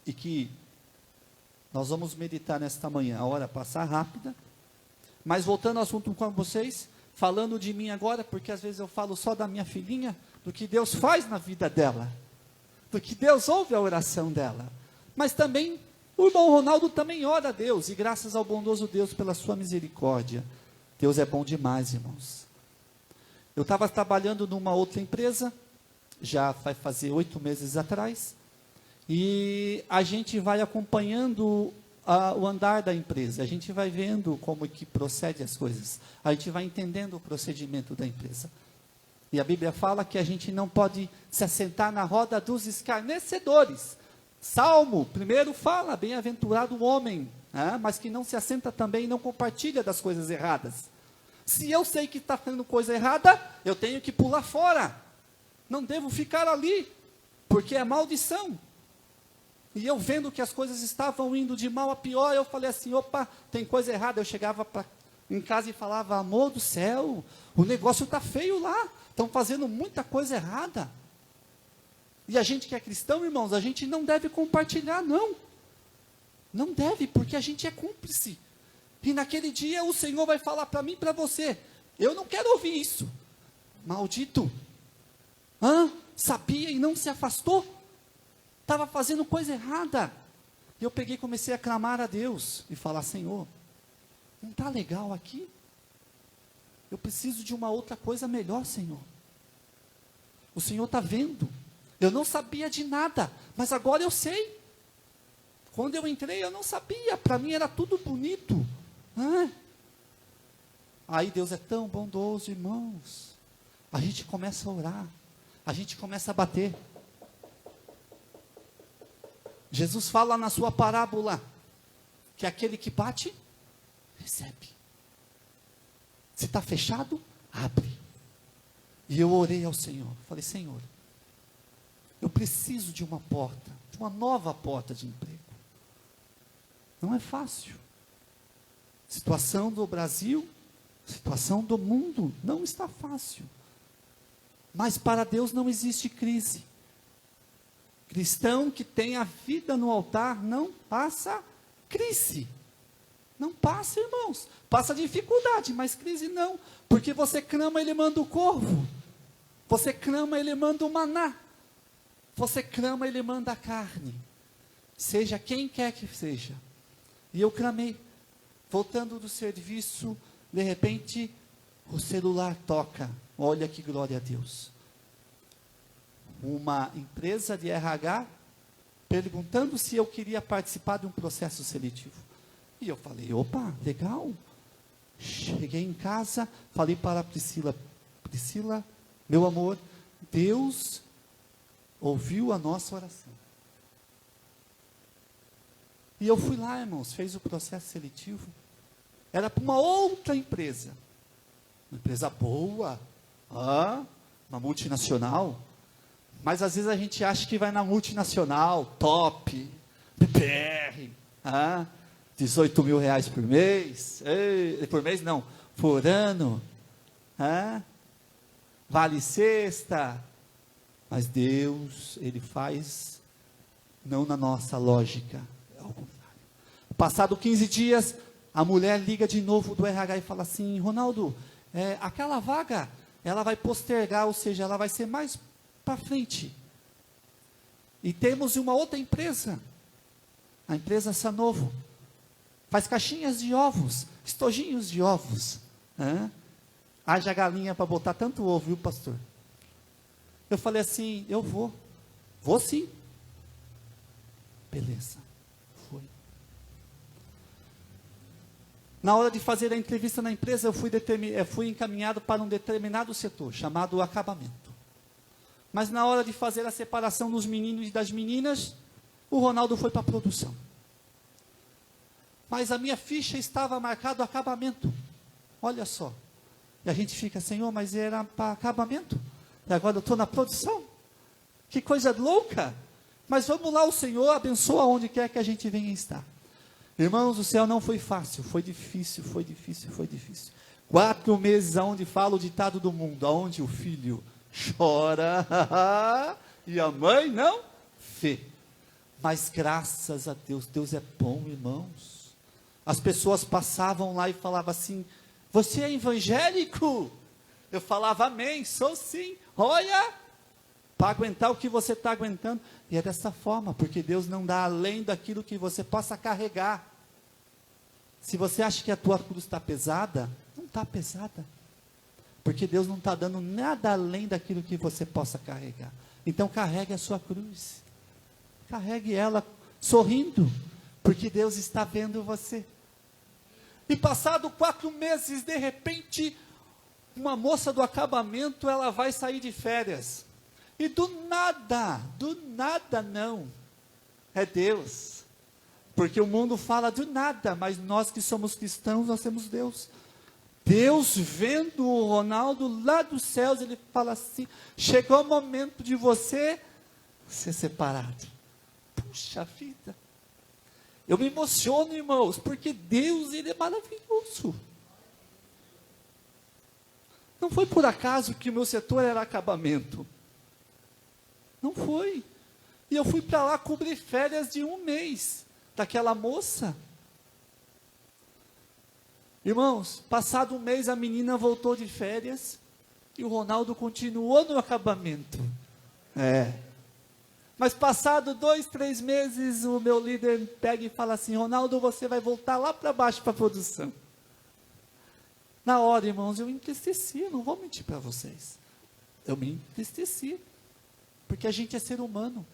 e que nós vamos meditar nesta manhã. A hora passa rápida, mas voltando ao assunto com vocês, falando de mim agora, porque às vezes eu falo só da minha filhinha, do que Deus faz na vida dela, do que Deus ouve a oração dela, mas também o irmão Ronaldo também ora a Deus, e graças ao bondoso Deus pela sua misericórdia. Deus é bom demais, irmãos. Eu estava trabalhando numa outra empresa, já vai fazer 8 meses atrás, e a gente vai acompanhando o andar da empresa, a gente vai vendo como que procede as coisas, a gente vai entendendo o procedimento da empresa. E a Bíblia fala que a gente não pode se assentar na roda dos escarnecedores, Salmo, primeiro fala, bem-aventurado o homem, mas que não se assenta também e não compartilha das coisas erradas. Se eu sei que está fazendo coisa errada, eu tenho que pular fora. Não devo ficar ali, porque é maldição. E eu vendo que as coisas estavam indo de mal a pior, eu falei assim, opa, tem coisa errada. Eu chegava em casa e falava, amor do céu, o negócio está feio lá, estão fazendo muita coisa errada. E a gente que é cristão, irmãos, a gente não deve compartilhar, não. Não deve, porque a gente é cúmplice. E naquele dia o Senhor vai falar para mim e para você, eu não quero ouvir isso. Maldito. Sabia e não se afastou? Estava fazendo coisa errada. E eu peguei e comecei a clamar a Deus e falar, Senhor, não está legal aqui? Eu preciso de uma outra coisa melhor, Senhor. O Senhor está vendo. Eu não sabia de nada, mas agora eu sei. Quando eu entrei, eu não sabia. Para mim era tudo bonito. Aí Deus é tão bondoso, irmãos. A gente começa a orar. A gente começa a bater. Jesus fala na sua parábola que aquele que bate, recebe. Se está fechado, abre. E eu orei ao Senhor. Falei, Senhor, eu preciso de uma porta, de uma nova porta de emprego. Não é fácil. Situação do Brasil, situação do mundo, não está fácil. Mas para Deus não existe crise. Cristão que tem a vida no altar não passa crise. Não passa, irmãos. Passa dificuldade, mas crise não. Porque você clama, Ele manda o corvo. Você clama, Ele manda o maná. Você clama, Ele manda a carne. Seja quem quer que seja. E eu clamei. Voltando do serviço, de repente, o celular toca. Olha que glória a Deus. Uma empresa de RH perguntando se eu queria participar de um processo seletivo. E eu falei, opa, legal. Cheguei em casa, falei para a Priscila, Priscila, meu amor, Deus ouviu a nossa oração. E eu fui lá, irmãos, fez o processo seletivo. Era para uma outra empresa. Uma empresa boa. Uma multinacional. Mas às vezes a gente acha que vai na multinacional, top, BPR, 18 mil reais por mês. Por mês não, por ano. Vale sexta. Mas Deus, Ele faz, não na nossa lógica. Ao contrário. Passado 15 dias, a mulher liga de novo do RH e fala assim, Ronaldo, aquela vaga, ela vai postergar, ou seja, ela vai ser mais para frente. E temos uma outra empresa, a empresa Sanovo, faz caixinhas de ovos, estojinhos de ovos. Haja galinha para botar tanto ovo, viu, pastor? Eu falei assim, eu vou sim. Beleza, foi. Na hora de fazer a entrevista na empresa, eu fui encaminhado para um determinado setor, chamado acabamento. Mas na hora de fazer a separação dos meninos e das meninas, o Ronaldo foi para a produção. Mas a minha ficha estava marcado acabamento. Olha só. E a gente fica, Senhor, mas era para acabamento. E agora eu estou na produção. Que coisa louca. Mas vamos lá, o Senhor abençoa onde quer que a gente venha estar. Irmãos, o céu não foi fácil, foi difícil, foi difícil, foi difícil. 4 meses aonde fala o ditado do mundo, aonde o filho chora e a mãe não vê. Mas graças a Deus, Deus é bom, irmãos. As pessoas passavam lá e falavam assim, você é evangélico? Eu falava, amém, sou sim. Olha, para aguentar o que você está aguentando. E é dessa forma, porque Deus não dá além daquilo que você possa carregar. Se você acha que a tua cruz está pesada, não está pesada. Porque Deus não está dando nada além daquilo que você possa carregar. Então carregue a sua cruz. Carregue ela sorrindo, porque Deus está vendo você. E passado 4 meses, de repente, uma moça do acabamento, ela vai sair de férias. E do nada não. É Deus. Porque o mundo fala de nada, mas nós que somos cristãos, nós temos Deus. Deus vendo o Ronaldo lá dos céus, ele fala assim, chegou o momento de você ser separado. Puxa vida. Eu me emociono, irmãos, porque Deus, ele é maravilhoso. Não foi por acaso que o meu setor era acabamento. Não foi. E eu fui para lá cobrir férias de 1 mês daquela moça. Irmãos, passado 1 mês a menina voltou de férias e o Ronaldo continuou no acabamento. Mas passado 2, 3 meses, o meu líder pega e fala assim, Ronaldo, você vai voltar lá para baixo para a produção. Na hora, irmãos, eu me entristeci, não vou mentir para vocês. Eu me entristeci, porque a gente é ser humano.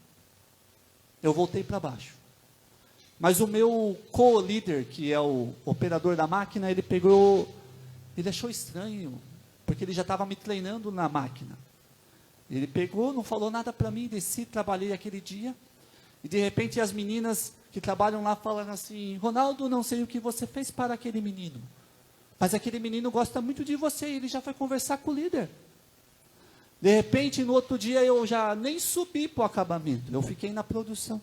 Eu voltei para baixo. Mas o meu co-líder, que é o operador da máquina, ele achou estranho, porque ele já estava me treinando na máquina. Ele pegou, não falou nada para mim, desci, trabalhei aquele dia, e de repente as meninas que trabalham lá falando assim, Ronaldo, não sei o que você fez para aquele menino, mas aquele menino gosta muito de você, e ele já foi conversar com o líder. De repente, no outro dia, eu já nem subi para o acabamento, eu fiquei na produção.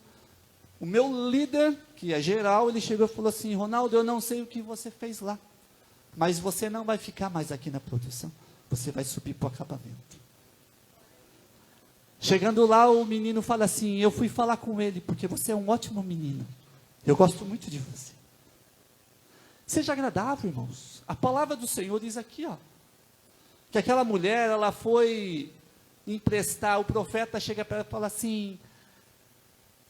O meu líder, que é geral, ele chegou e falou assim, Ronaldo, eu não sei o que você fez lá, mas você não vai ficar mais aqui na produção, você vai subir para o acabamento. Chegando lá, o menino fala assim, eu fui falar com ele, porque você é um ótimo menino, eu gosto muito de você. Seja agradável, irmãos. A palavra do Senhor diz aqui, que aquela mulher, ela foi emprestar, o profeta chega para ela e fala assim,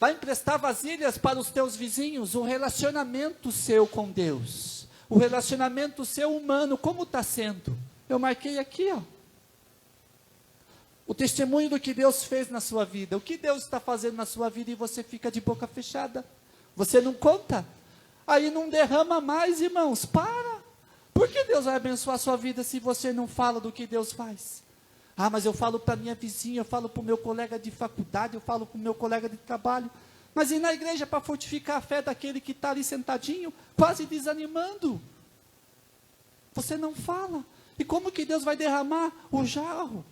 vai emprestar vasilhas para os teus vizinhos, o relacionamento seu com Deus, o relacionamento seu humano, como está sendo? Eu marquei aqui, o testemunho do que Deus fez na sua vida, o que Deus está fazendo na sua vida e você fica de boca fechada, você não conta, aí não derrama mais, irmãos, para, por que Deus vai abençoar a sua vida se você não fala do que Deus faz? Mas eu falo para minha vizinha, eu falo para o meu colega de faculdade, eu falo para o meu colega de trabalho, mas e na igreja para fortificar a fé daquele que está ali sentadinho, quase desanimando, você não fala, e como que Deus vai derramar o jarro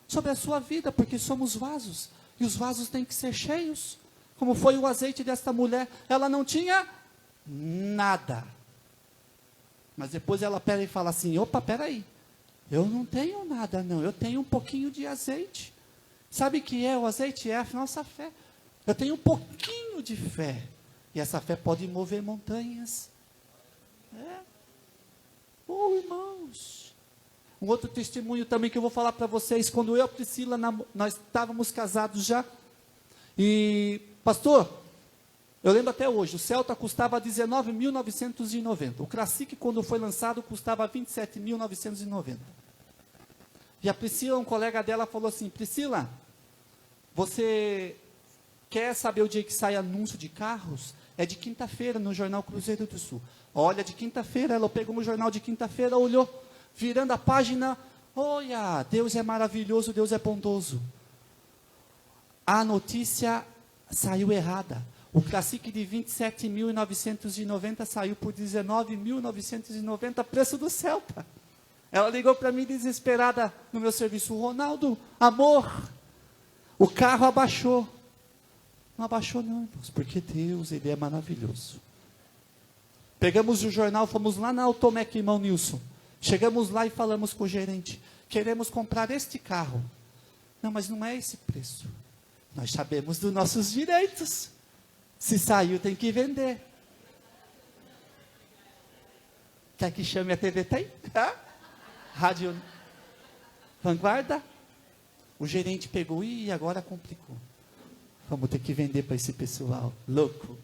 sobre a sua vida, porque somos vasos, e os vasos têm que ser cheios, como foi o azeite desta mulher, ela não tinha nada, mas depois ela pega e fala assim, opa, peraí, eu não tenho nada não, eu tenho um pouquinho de azeite, sabe o que é o azeite? É a nossa fé, eu tenho um pouquinho de fé, e essa fé pode mover montanhas, irmãos, um outro testemunho também que eu vou falar para vocês, quando eu e a Priscila, nós estávamos casados já, e pastor, eu lembro até hoje, o Celta custava 19.990, o Classic quando foi lançado custava 27.990, e a Priscila, um colega dela falou assim, Priscila, você quer saber o dia que sai anúncio de carros? É de quinta-feira no jornal Cruzeiro do Sul, olha, de quinta-feira, ela pegou o jornal de quinta-feira, olhou, virando a página, olha, Deus é maravilhoso, Deus é bondoso. A notícia saiu errada. O Classic de 27.990 saiu por 19.990, preço do Celta. Ela ligou para mim desesperada no meu serviço, Ronaldo, amor, o carro abaixou. Não abaixou não, irmãos, porque Deus, Ele é maravilhoso. Pegamos o jornal, fomos lá na Automec, irmão Nilson. Chegamos lá e falamos com o gerente, queremos comprar este carro. Não, mas não é esse preço. Nós sabemos dos nossos direitos. Se saiu, tem que vender. Quer que chame a TV? Tem? Rádio Vanguarda. O gerente pegou, e agora complicou. Vamos ter que vender para esse pessoal. Louco.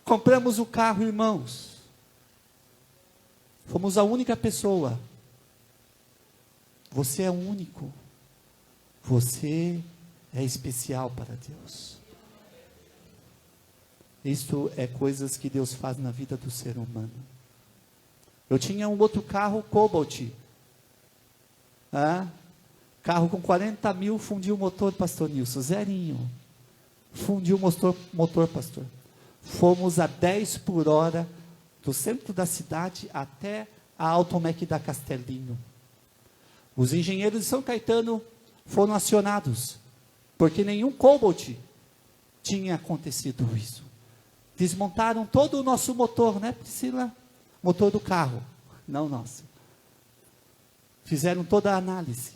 Compramos o carro, irmãos. Fomos a única pessoa. Você é único. Você é especial para Deus. Isso é coisas que Deus faz na vida do ser humano. Eu tinha um outro carro, Cobalt. Carro com 40 mil, fundiu o motor, pastor Nilson, zerinho. fundiu o motor, pastor. Fomos a 10 por hora do centro da cidade até a Automec da Castelinho. Os engenheiros de São Caetano foram acionados, porque nenhum Cobalt tinha acontecido isso. Desmontaram todo o nosso motor, né, Priscila? Motor do carro, não nosso. Fizeram toda a análise.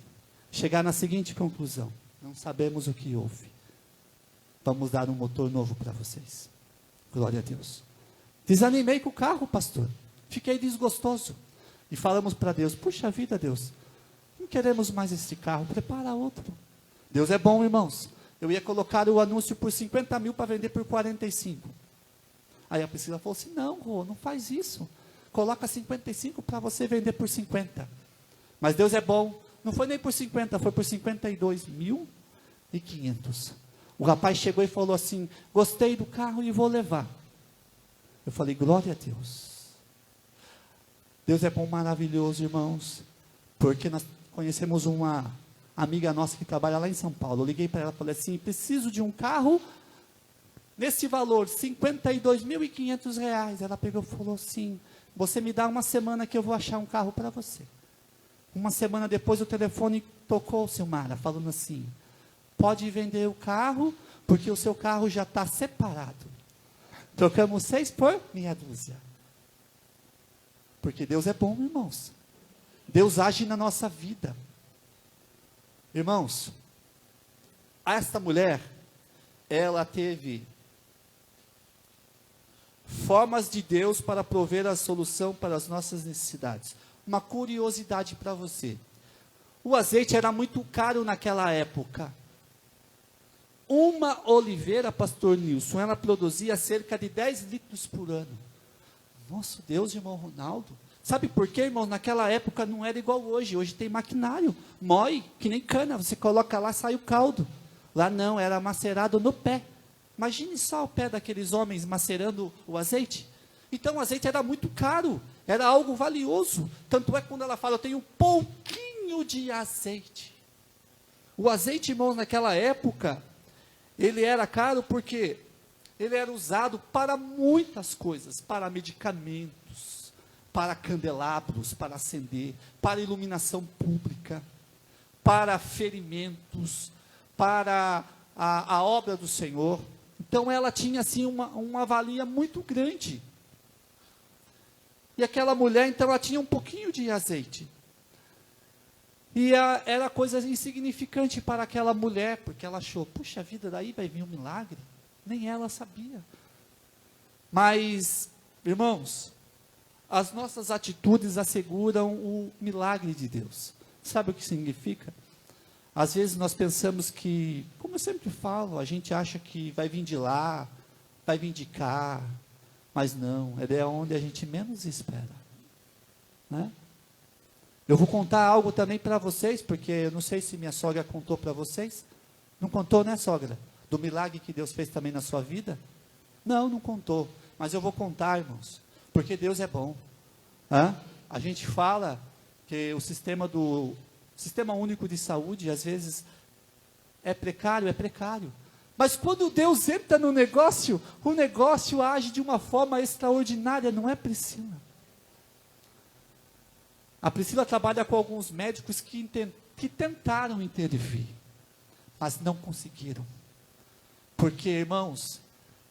Chegaram na seguinte conclusão: não sabemos o que houve. Vamos dar um motor novo para vocês. Glória a Deus. Desanimei com o carro, pastor. Fiquei desgostoso. E falamos para Deus: puxa vida, Deus, não queremos mais esse carro, prepara outro. Deus é bom, irmãos. Eu ia colocar o anúncio por 50 mil para vender por 45. Aí a Priscila falou assim: não, Rô, não faz isso. Coloca 55 para você vender por 50. Mas Deus é bom. Não foi nem por 50, foi por 52.500. O rapaz chegou e falou assim: gostei do carro e vou levar. Eu falei: glória a Deus. Deus é bom, maravilhoso, irmãos. Porque nós conhecemos uma amiga nossa que trabalha lá em São Paulo. Eu liguei para ela e falei assim: preciso de um carro nesse valor, R$52.500. Ela pegou e falou assim: você me dá uma semana que eu vou achar um carro para você. Uma semana depois o telefone tocou, Silmara, falando assim: pode vender o carro, porque o seu carro já está separado. Trocamos 6 por meia dúzia. Porque Deus é bom, irmãos. Deus age na nossa vida. Irmãos, esta mulher, ela teve formas de Deus para prover a solução para as nossas necessidades. Uma curiosidade para você: o azeite era muito caro naquela época. Uma oliveira, pastor Nilson, ela produzia cerca de 10 litros por ano. Nosso Deus, irmão Ronaldo. Sabe por quê, irmão? Naquela época não era igual hoje. Hoje tem maquinário, mói, que nem cana. Você coloca lá, sai o caldo. Lá não, era macerado no pé. Imagine só o pé daqueles homens macerando o azeite. Então o azeite era muito caro, era algo valioso. Tanto é que quando ela fala: eu tenho um pouquinho de azeite. O azeite, irmãos, naquela época, ele era caro porque ele era usado para muitas coisas, para medicamentos, para candelabros, para acender, para iluminação pública, para ferimentos, para a obra do Senhor. Então ela tinha assim uma valia muito grande. E aquela mulher, então, ela tinha um pouquinho de azeite. E era coisa insignificante para aquela mulher, porque ela achou: puxa vida, daí vai vir um milagre. Nem ela sabia. Mas, irmãos, as nossas atitudes asseguram o milagre de Deus. Sabe o que significa? Às vezes nós pensamos que, como eu sempre falo, a gente acha que vai vir de lá, vai vir de cá, mas não, é onde a gente menos espera, né? Eu vou contar algo também para vocês, porque eu não sei se minha sogra contou para vocês. Não contou, né, sogra? Do milagre que Deus fez também na sua vida? Não, não contou. Mas eu vou contar, irmãos, porque Deus é bom. A gente fala que o Sistema Único de Saúde, às vezes, é precário. Mas quando Deus entra no negócio, o negócio age de uma forma extraordinária, não é, Priscila? A Priscila trabalha com alguns médicos que tentaram intervir, mas não conseguiram. Porque, irmãos,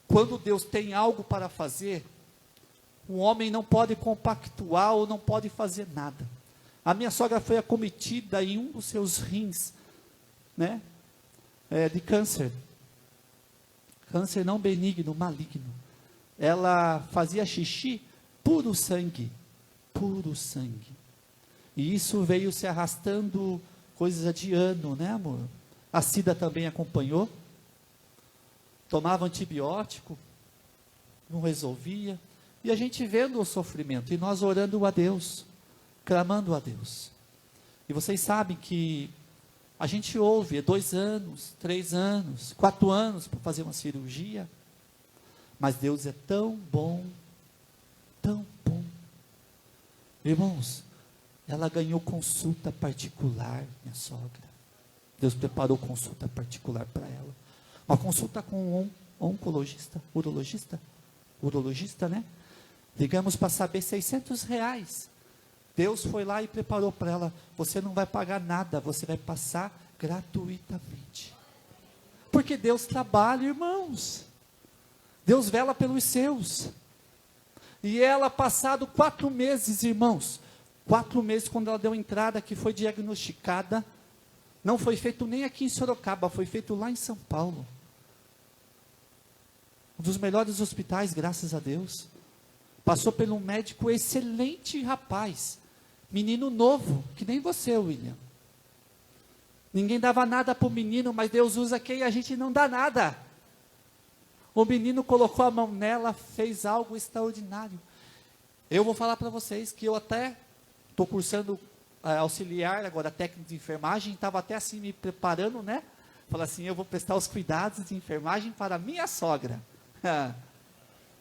quando Deus tem algo para fazer, o homem não pode compactuar ou não pode fazer nada. A minha sogra foi acometida em um dos seus rins, né? De câncer. Câncer não benigno, maligno. Ela fazia xixi, puro sangue. E isso veio se arrastando coisas de ano, né, amor? A Cida também acompanhou. Tomava antibiótico, não resolvia. E a gente vendo o sofrimento, e nós orando a Deus, clamando a Deus. E vocês sabem que a gente ouve 2 anos, 3 anos, 4 anos para fazer uma cirurgia. Mas Deus é tão bom, tão bom. Irmãos, ela ganhou consulta particular, minha sogra. Deus preparou consulta particular para ela. Uma consulta com um urologista, né? Ligamos para saber R$ 600. Deus foi lá e preparou para ela. Você não vai pagar nada, você vai passar gratuitamente. Porque Deus trabalha, irmãos. Deus vela pelos seus. E ela, passado 4 meses, irmãos, 4 meses quando ela deu entrada, que foi diagnosticada, não foi feito nem aqui em Sorocaba, foi feito lá em São Paulo. Um dos melhores hospitais, graças a Deus. Passou por um médico excelente, rapaz. Menino novo, que nem você, William. Ninguém dava nada para o menino, mas Deus usa quem a gente não dá nada. O menino colocou a mão nela, fez algo extraordinário. Eu vou falar para vocês que eu até estou cursando auxiliar, agora técnico de enfermagem, estava até assim me preparando, né? Falei assim, eu vou prestar os cuidados de enfermagem para a minha sogra.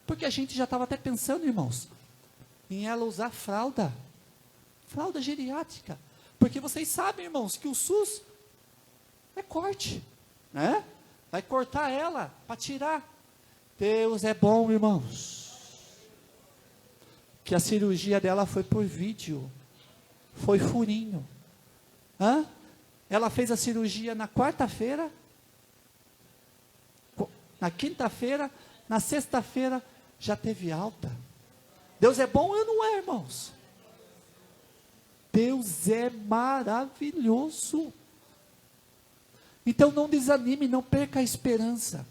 Porque a gente já estava até pensando, irmãos, em ela usar fralda geriátrica. Porque vocês sabem, irmãos, que o SUS é corte, né? Vai cortar ela para tirar. Deus é bom, irmãos. Que a cirurgia dela foi por vídeo. Foi furinho. Ela fez a cirurgia na quarta-feira, na quinta-feira, na sexta-feira já teve alta. Deus é bom ou não é, irmãos? Deus é maravilhoso. Então não desanime, não perca a esperança.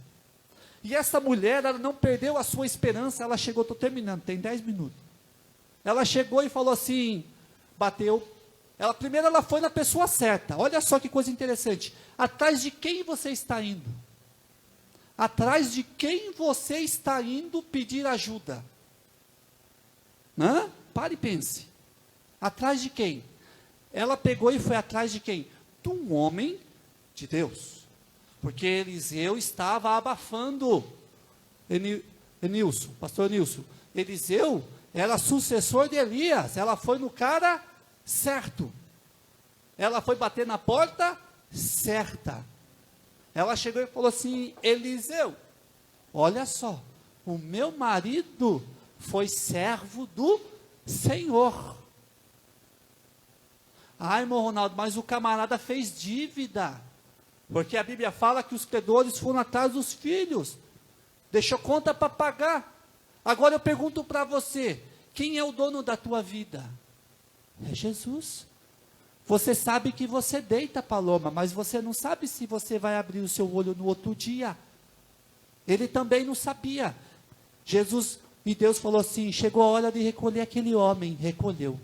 E essa mulher, ela não perdeu a sua esperança, ela chegou, estou terminando, tem 10 minutos. Ela chegou e falou assim, bateu. Primeiro ela foi na pessoa certa. Olha só que coisa interessante. Atrás de quem você está indo? Atrás de quem você está indo pedir ajuda? Pare e pense. Atrás de quem? Ela pegou e foi atrás de quem? De um homem de Deus. Porque Eliseu estava abafando Enilson, pastor Enilson. Eliseu era sucessor de Elias. Ela foi no cara certo. Ela foi bater na porta certa. Ela chegou e falou assim, Eliseu, olha só, o meu marido foi servo do Senhor. Ai, irmão Ronaldo, mas o camarada fez dívida. Porque a Bíblia fala que os credores foram atrás dos filhos. Deixou conta para pagar. Agora eu pergunto para você, quem é o dono da tua vida? É Jesus. Você sabe que você deita, Paloma, mas você não sabe se você vai abrir o seu olho no outro dia. Ele também não sabia. Jesus e Deus falou assim, chegou a hora de recolher aquele homem, recolheu.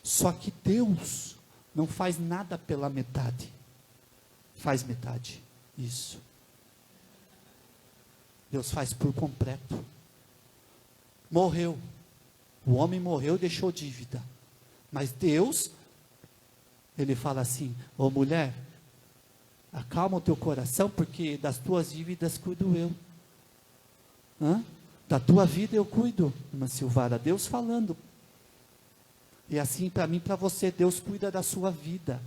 Só que Deus não faz nada pela metade. Faz metade. Isso. Deus faz por completo. Morreu. O homem morreu e deixou dívida. Mas Deus, Ele fala assim, ô mulher, acalma o teu coração, porque das tuas dívidas cuido eu. Da tua vida eu cuido, irmã Silvara. Deus falando. E assim para mim, para você, Deus cuida da sua vida.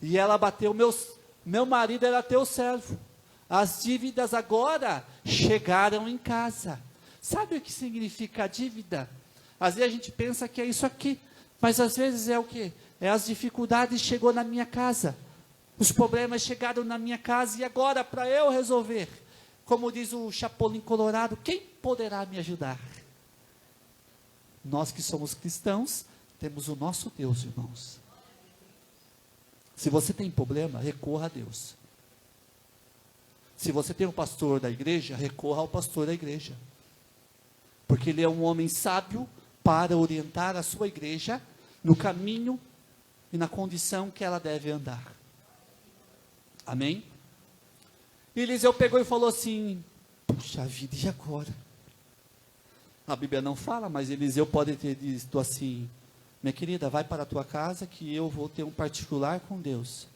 E ela bateu, meu marido era teu servo. As dívidas agora chegaram em casa. Sabe o que significa a dívida? Às vezes a gente pensa que é isso aqui, mas às vezes é o quê? É as dificuldades chegou na minha casa. Os problemas chegaram na minha casa e agora para eu resolver. Como diz o Chapolin Colorado, quem poderá me ajudar? Nós que somos cristãos, temos o nosso Deus, irmãos. Se você tem problema, recorra a Deus. Se você tem um pastor da igreja, recorra ao pastor da igreja. Porque ele é um homem sábio para orientar a sua igreja no caminho e na condição que ela deve andar. Amém? E Eliseu pegou e falou assim, puxa vida, e agora? A Bíblia não fala, mas Eliseu pode ter dito assim, minha querida, vai para a tua casa que eu vou ter um particular com Deus.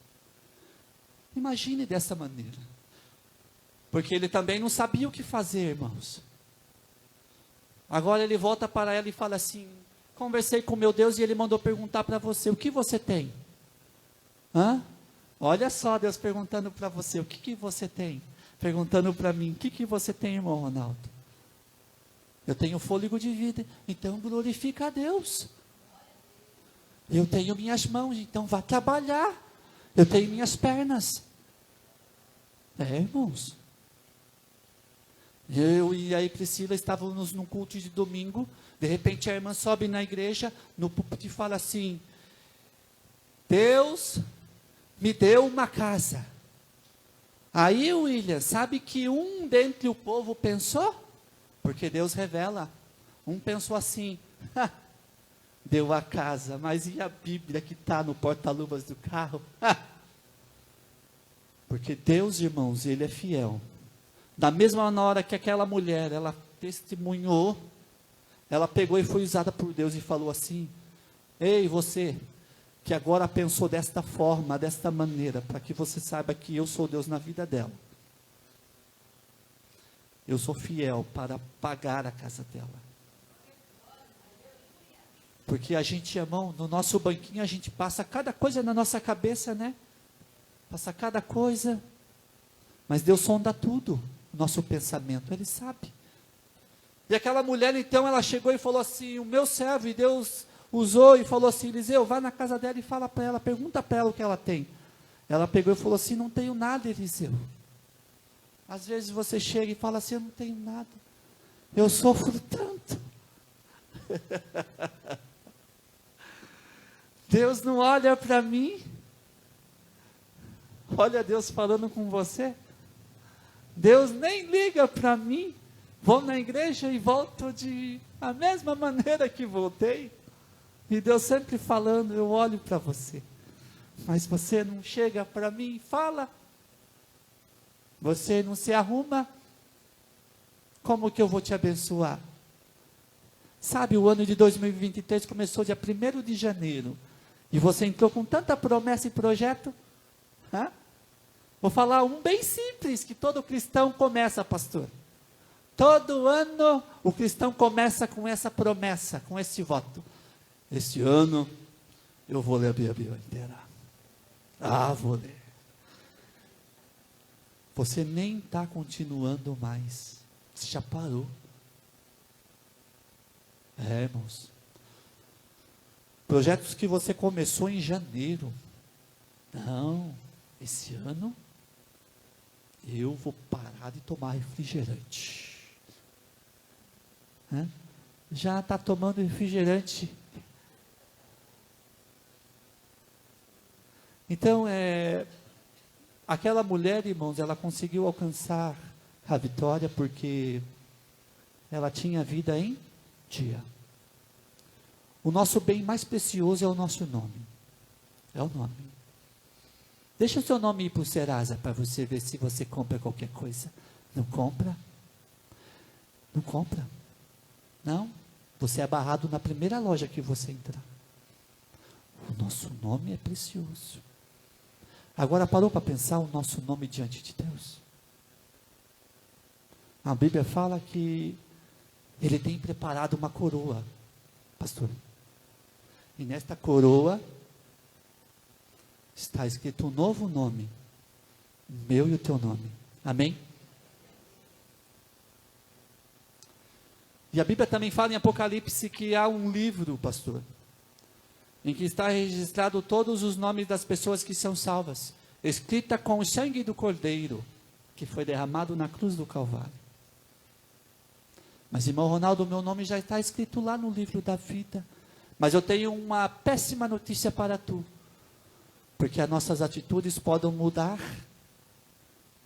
Imagine dessa maneira. Porque ele também não sabia o que fazer, irmãos. Agora ele volta para ela e fala assim, conversei com meu Deus e ele mandou perguntar para você, o que você tem? Olha só, Deus perguntando para você, o que, que você tem? Perguntando para mim, o que, que você tem, irmão Ronaldo? Eu tenho fôlego de vida, então glorifica a Deus. Eu tenho minhas mãos, então vá trabalhar. Eu tenho minhas pernas. Irmãos. Eu e a Priscila estávamos num culto de domingo. De repente a irmã sobe na igreja, no púlpito e fala assim: Deus me deu uma casa. Aí, William, sabe que um dentre o povo pensou? Porque Deus revela. Um pensou assim: deu a casa, mas e a Bíblia que está no porta-luvas do carro? Porque Deus, irmãos, Ele é fiel. Da mesma hora que aquela mulher, ela testemunhou, ela pegou e foi usada por Deus e falou assim: ei, você, que agora pensou desta forma, desta maneira, para que você saiba que eu sou Deus na vida dela. Eu sou fiel para pagar a casa dela. Porque a gente, irmão, no nosso banquinho a gente passa cada coisa na nossa cabeça, né? Passa cada coisa. Mas Deus sonda tudo, o nosso pensamento, Ele sabe. E aquela mulher, então, ela chegou e falou assim: o meu servo, e Deus usou e falou assim: Eliseu, vai na casa dela e fala para ela, pergunta para ela o que ela tem. Ela pegou e falou assim: não tenho nada, Eliseu. Às vezes você chega e fala assim: eu não tenho nada, eu sofro tanto. Deus não olha para mim. Olha Deus falando com você. Deus nem liga para mim. Vou na igreja e volto de a mesma maneira que voltei. E Deus sempre falando: eu olho para você. Mas você não chega para mim e fala. Você não se arruma. Como que eu vou te abençoar? Sabe, o ano de 2023 começou dia 1º de janeiro. E você entrou com tanta promessa e projeto. Vou falar um bem simples, que todo cristão começa, pastor. Todo ano o cristão começa com essa promessa, com esse voto. Este ano eu vou ler a Bíblia inteira. Vou ler. Você nem está continuando mais. Você já parou. Irmãos. Projetos que você começou em janeiro. Não, esse ano eu vou parar de tomar refrigerante. Já está tomando refrigerante. Então, aquela mulher, irmãos, ela conseguiu alcançar a vitória porque ela tinha vida em dia. O nosso bem mais precioso é o nosso nome. É o nome. Deixa o seu nome ir para o Serasa para você ver se você compra qualquer coisa. Não compra? Não compra? Não? Você é barrado na primeira loja que você entrar. O nosso nome é precioso. Agora parou para pensar o nosso nome diante de Deus? A Bíblia fala que Ele tem preparado uma coroa, pastor. E nesta coroa está escrito um novo nome, meu e o teu nome. Amém? E a Bíblia também fala em Apocalipse que há um livro, pastor, em que está registrado todos os nomes das pessoas que são salvas, escrita com o sangue do Cordeiro, que foi derramado na cruz do Calvário. Mas, irmão Ronaldo, o meu nome já está escrito lá no livro da vida. Mas eu tenho uma péssima notícia para tu. Porque as nossas atitudes podem mudar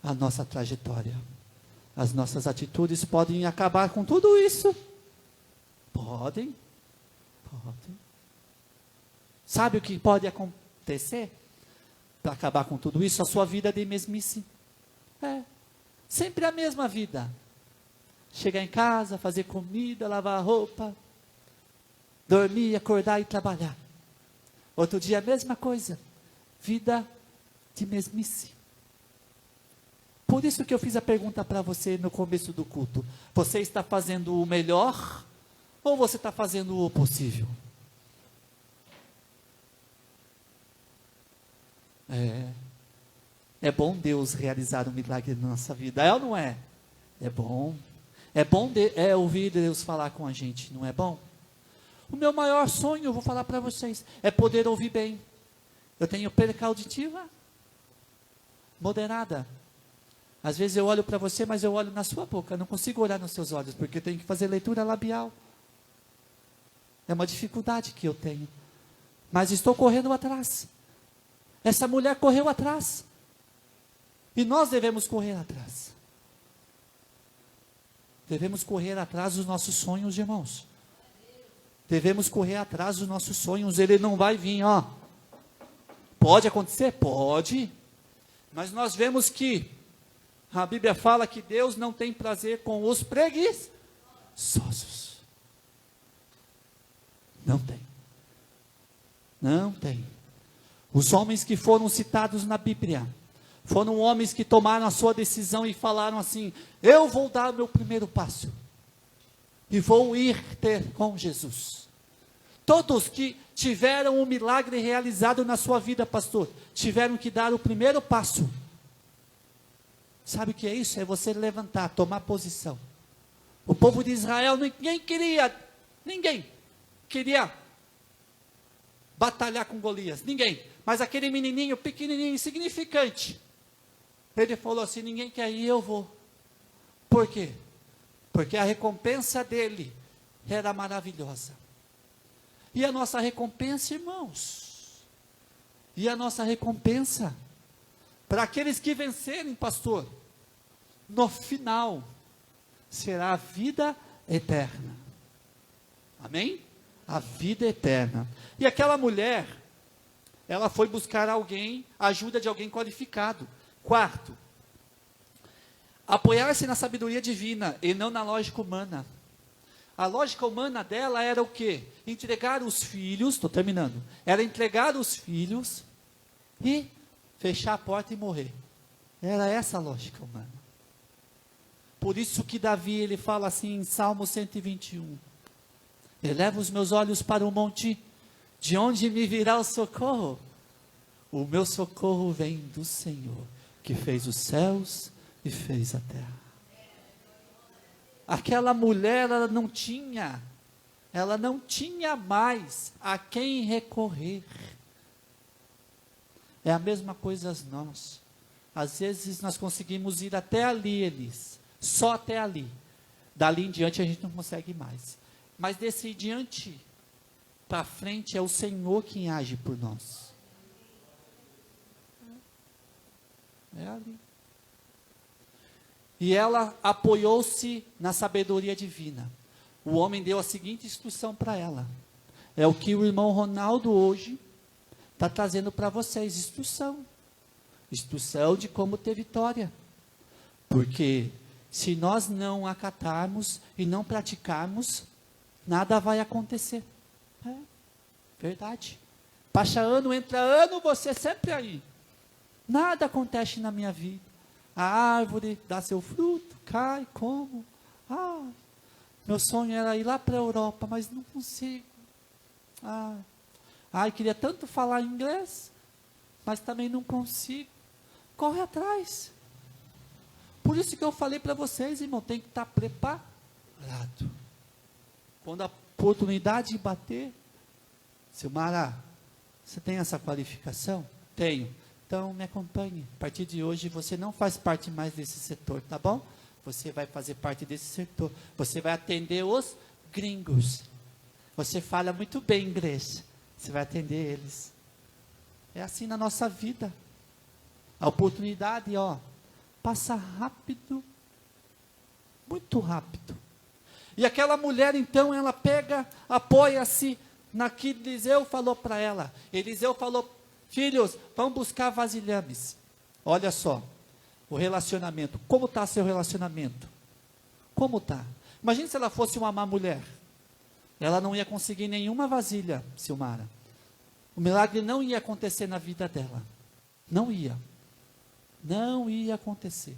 a nossa trajetória. As nossas atitudes podem acabar com tudo isso. Podem. Sabe o que pode acontecer para acabar com tudo isso? A sua vida de mesmice. Sempre a mesma vida. Chegar em casa, fazer comida, lavar a roupa, dormir, acordar e trabalhar. Outro dia a mesma coisa. Vida de mesmice. Por isso que eu fiz a pergunta para você no começo do culto. Você está fazendo o melhor ou você está fazendo o possível? É bom Deus realizar um milagre na nossa vida, é ou não é? É bom. É bom ouvir Deus falar com a gente, não é bom? O meu maior sonho, eu vou falar para vocês, é poder ouvir bem. Eu tenho perca auditiva moderada. Às vezes eu olho para você, mas eu olho na sua boca, não consigo olhar nos seus olhos, porque eu tenho que fazer leitura labial. É uma dificuldade que eu tenho. Mas estou correndo atrás. Essa mulher correu atrás. E nós devemos correr atrás. Devemos correr atrás dos nossos sonhos, irmãos. Devemos correr atrás dos nossos sonhos. Ele não vai vir, ó. Pode acontecer? Pode. Mas nós vemos que a Bíblia fala que Deus não tem prazer com os preguiçosos. Não tem. Não tem. Os homens que foram citados na Bíblia foram homens que tomaram a sua decisão e falaram assim: eu vou dar o meu primeiro passo e vou ir ter com Jesus. Todos que tiveram um milagre realizado na sua vida, pastor, tiveram que dar o primeiro passo. Sabe o que é isso? É você levantar, tomar posição. O povo de Israel, ninguém queria batalhar com Golias, ninguém. Mas aquele menininho, pequenininho, insignificante, ele falou assim: ninguém quer ir, eu vou. Por quê? Porque a recompensa dele era maravilhosa. E a nossa recompensa, irmãos? E a nossa recompensa? Para aqueles que vencerem, pastor, no final, será a vida eterna. Amém? A vida eterna. E aquela mulher, ela foi buscar alguém, a ajuda de alguém qualificado. Quarto, apoiar-se na sabedoria divina e não na lógica humana. A lógica humana dela era o quê? Entregar os filhos, estou terminando, era entregar os filhos e fechar a porta e morrer. Era essa a lógica humana. Por isso que Davi, ele fala assim em Salmo 121, eleva os meus olhos para o monte, de onde me virá o socorro? O meu socorro vem do Senhor, que fez os céus e fez a terra. Aquela mulher, ela não tinha mais a quem recorrer. É a mesma coisa nós. Às vezes nós conseguimos ir até ali, Elis, só até ali. Dali em diante a gente não consegue mais. Mas desse diante para frente é o Senhor quem age por nós. É ali. E ela apoiou-se na sabedoria divina. O homem deu a seguinte instrução para ela. É o que o irmão Ronaldo hoje está trazendo para vocês. Instrução. Instrução de como ter vitória. Porque se nós não acatarmos e não praticarmos, nada vai acontecer. É verdade. Passa ano, entra ano, você sempre aí. Nada acontece na minha vida. A árvore dá seu fruto, cai, como? Meu sonho era ir lá para a Europa, mas não consigo. Queria tanto falar inglês, mas também não consigo. Corre atrás. Por isso que eu falei para vocês, irmão, tem que estar preparado. Quando a oportunidade bater, Silmara, você tem essa qualificação? Tenho. Então, me acompanhe. A partir de hoje, você não faz parte mais desse setor, tá bom? Você vai fazer parte desse setor. Você vai atender os gringos. Você fala muito bem inglês. Você vai atender eles. É assim na nossa vida. A oportunidade, passa rápido. Muito rápido. E aquela mulher, então, ela pega, apoia-se naquilo que Eliseu falou para ela. Eliseu falou: filhos, vão buscar vasilhames. Olha só, o relacionamento. Como está seu relacionamento? Como está? Imagine se ela fosse uma má mulher. Ela não ia conseguir nenhuma vasilha, Silmara. O milagre não ia acontecer na vida dela. Não ia. Não ia acontecer.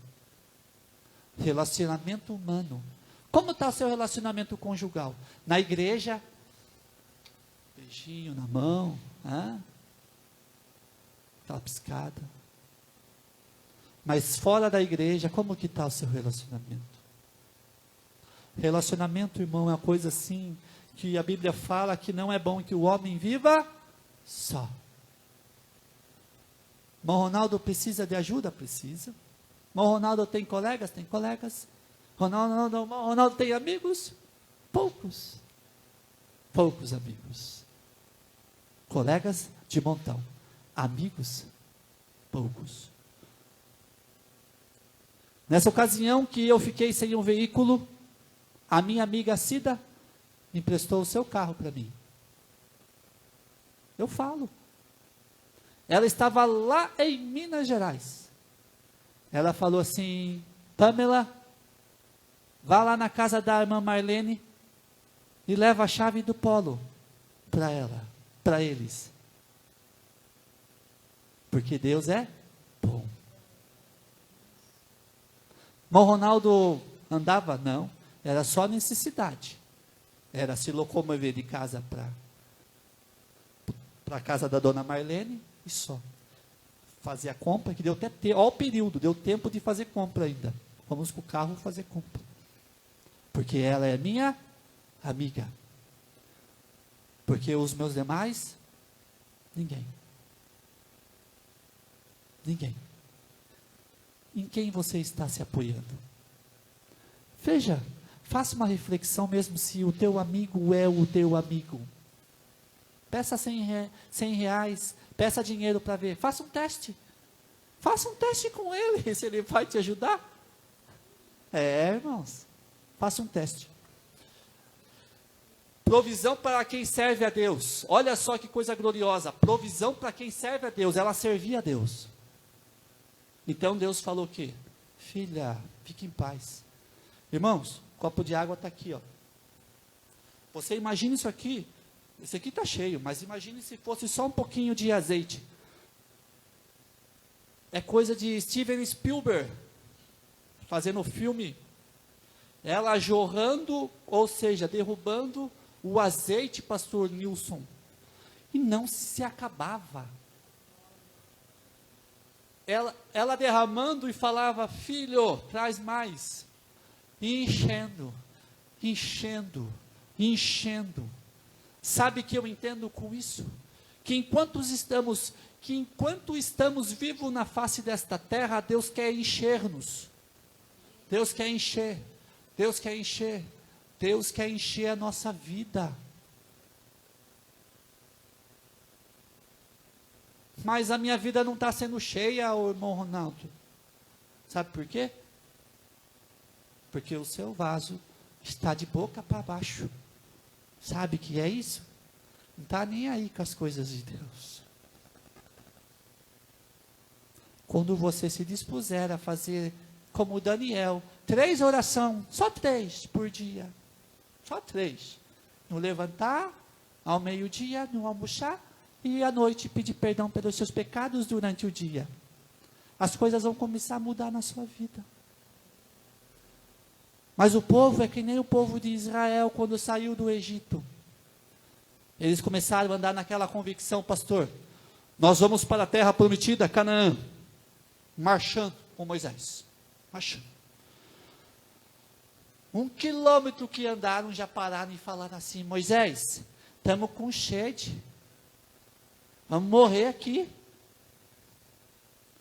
Relacionamento humano. Como está o seu relacionamento conjugal? Na igreja, beijinho na mão, aquela piscada. Mas fora da igreja, como que está o seu relacionamento? Relacionamento, irmão, é uma coisa assim, que a Bíblia fala que não é bom que o homem viva só. Irmão Ronaldo precisa de ajuda? Precisa. Irmão Ronaldo tem colegas? Tem colegas. Ronaldo tem amigos? Poucos. Poucos amigos. Colegas de montão. Amigos? Poucos. Nessa ocasião que eu fiquei sem um veículo, a minha amiga Cida emprestou o seu carro para mim. Eu falo. Ela estava lá em Minas Gerais. Ela falou assim: Pamela, vá lá na casa da irmã Marlene e leva a chave do Polo para ela, para eles. Porque Deus é bom. Irmão Ronaldo andava? Não. Era só necessidade. Era se locomover de casa para a casa da dona Marlene e só. Fazer a compra, que deu até tempo. Olha o período, deu tempo de fazer compra ainda. Vamos com o carro fazer compra. Porque ela é minha amiga. Porque os meus demais, ninguém. Ninguém. Em quem você está se apoiando? Veja, faça uma reflexão mesmo se o teu amigo é o teu amigo. Peça 100 reais, peça dinheiro para ver. Faça um teste. Faça um teste com ele, se ele vai te ajudar. Irmãos, faça um teste. Provisão para quem serve a Deus. Olha só que coisa gloriosa. Provisão para quem serve a Deus. Ela servia a Deus. Então Deus falou o quê? Filha, fique em paz. Irmãos, o copo de água está aqui, ó. Você imagina isso aqui. Esse aqui está cheio, mas imagine se fosse só um pouquinho de azeite. É coisa de Steven Spielberg, fazendo o filme. Ela jorrando, ou seja, derrubando o azeite, pastor Nilson. E não se acabava. Ela derramando e falava: filho, traz mais. E enchendo, enchendo, enchendo. Sabe que eu entendo com isso? Que enquanto estamos vivos na face desta terra, Deus quer encher-nos. Deus quer encher. Deus quer encher. Deus quer encher a nossa vida. Mas a minha vida não está sendo cheia, ô irmão Ronaldo. Sabe por quê? Porque o seu vaso está de boca para baixo. Sabe que é isso? Não está nem aí com as coisas de Deus. Quando você se dispuser a fazer como Daniel, 3 orações, só 3 por dia. Só 3. No levantar, ao meio-dia, no almoçar, e à noite pedir perdão pelos seus pecados durante o dia. As coisas vão começar a mudar na sua vida. Mas o povo é que nem o povo de Israel quando saiu do Egito. Eles começaram a andar naquela convicção: pastor, nós vamos para a terra prometida, Canaã. Marchando com Moisés. Marchando. 1 quilômetro que andaram, já pararam e falaram assim: Moisés, estamos com sede. Vamos morrer aqui.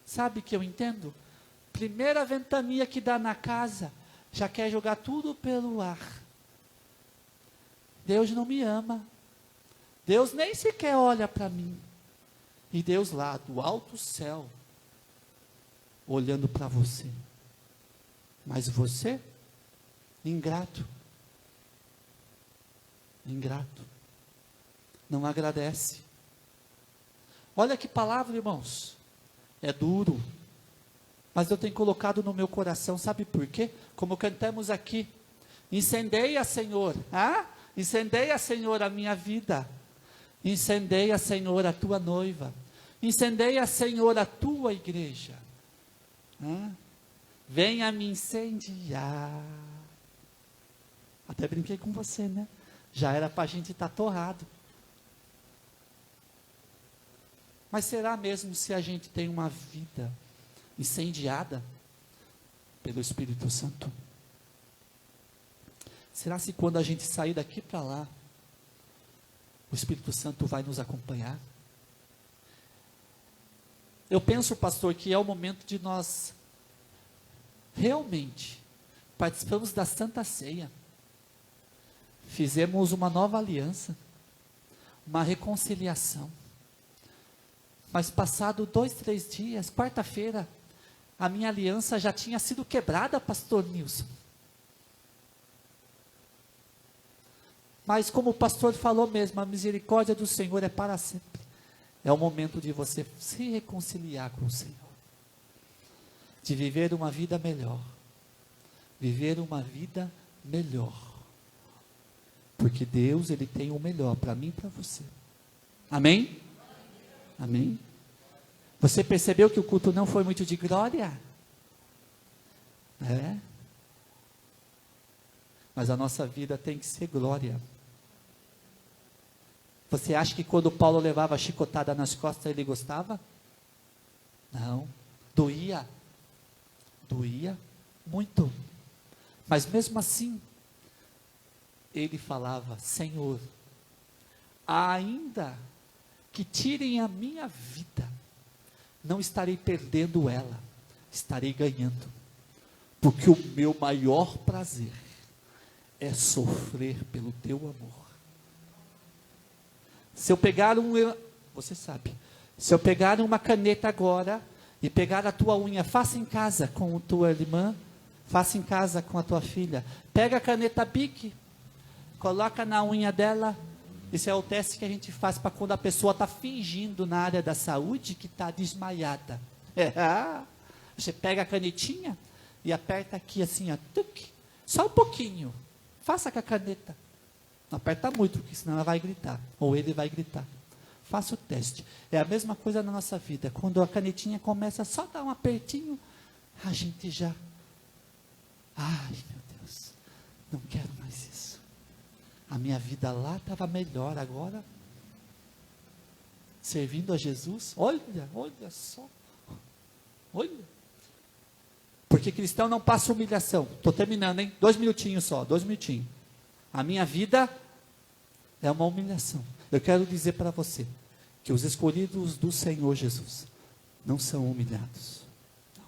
Sabe que eu entendo? Primeira ventania que dá na casa, já quer jogar tudo pelo ar. Deus não me ama. Deus nem sequer olha para mim. E Deus lá, do alto céu, olhando para você. Mas você, ingrato. Ingrato. Não agradece. Olha que palavra, irmãos. É duro. Mas eu tenho colocado no meu coração, sabe por quê? Como cantamos aqui. Incendeia, Senhor. Incendeia, Senhor, a minha vida. Incendeia, Senhor, a tua noiva. Incendeia, Senhor, a tua igreja. Venha me incendiar. Até brinquei com você, né? Já era para a gente estar torrado. Mas será mesmo se a gente tem uma vida incendiada pelo Espírito Santo? Será que quando a gente sair daqui para lá, o Espírito Santo vai nos acompanhar? Eu penso, pastor, que é o momento de nós realmente participamos da Santa Ceia. Fizemos uma nova aliança, uma reconciliação. Mas passado 2, 3 dias, quarta-feira, a minha aliança já tinha sido quebrada, pastor Nilson. Mas como o pastor falou mesmo, a misericórdia do Senhor é para sempre. É o momento de você se reconciliar com o Senhor. De viver uma vida melhor. Viver uma vida melhor. Porque Deus, Ele tem o melhor para mim e para você. Amém? Amém? Você percebeu que o culto não foi muito de glória? É. Mas a nossa vida tem que ser glória. Você acha que quando Paulo levava a chicotada nas costas ele gostava? Não. Doía. Doía muito. Mas mesmo assim, ele falava: Senhor, ainda que tirem a minha vida, não estarei perdendo ela, estarei ganhando. Porque o meu maior prazer é sofrer pelo teu amor. Se eu pegar você sabe, se eu pegar uma caneta agora e pegar a tua unha, faça em casa com a tua irmã, faça em casa com a tua filha, pega a caneta Bic, coloca na unha dela. Esse é o teste que a gente faz para quando a pessoa está fingindo na área da saúde que está desmaiada. Você pega a canetinha e aperta aqui assim, ó, tuc, só um pouquinho, faça com a caneta. Não aperta muito, porque senão ela vai gritar, ou ele vai gritar. Faça o teste. É a mesma coisa na nossa vida. Quando a canetinha começa só a dar um apertinho, a gente já, ai meu Deus, não quero mais isso. A minha vida lá estava melhor, agora, servindo a Jesus, olha só, olha. Porque cristão não passa humilhação. Estou terminando, hein? 2 minutinhos só, 2 minutinhos. A minha vida é uma humilhação. Eu quero dizer para você que os escolhidos do Senhor Jesus não são humilhados. Não.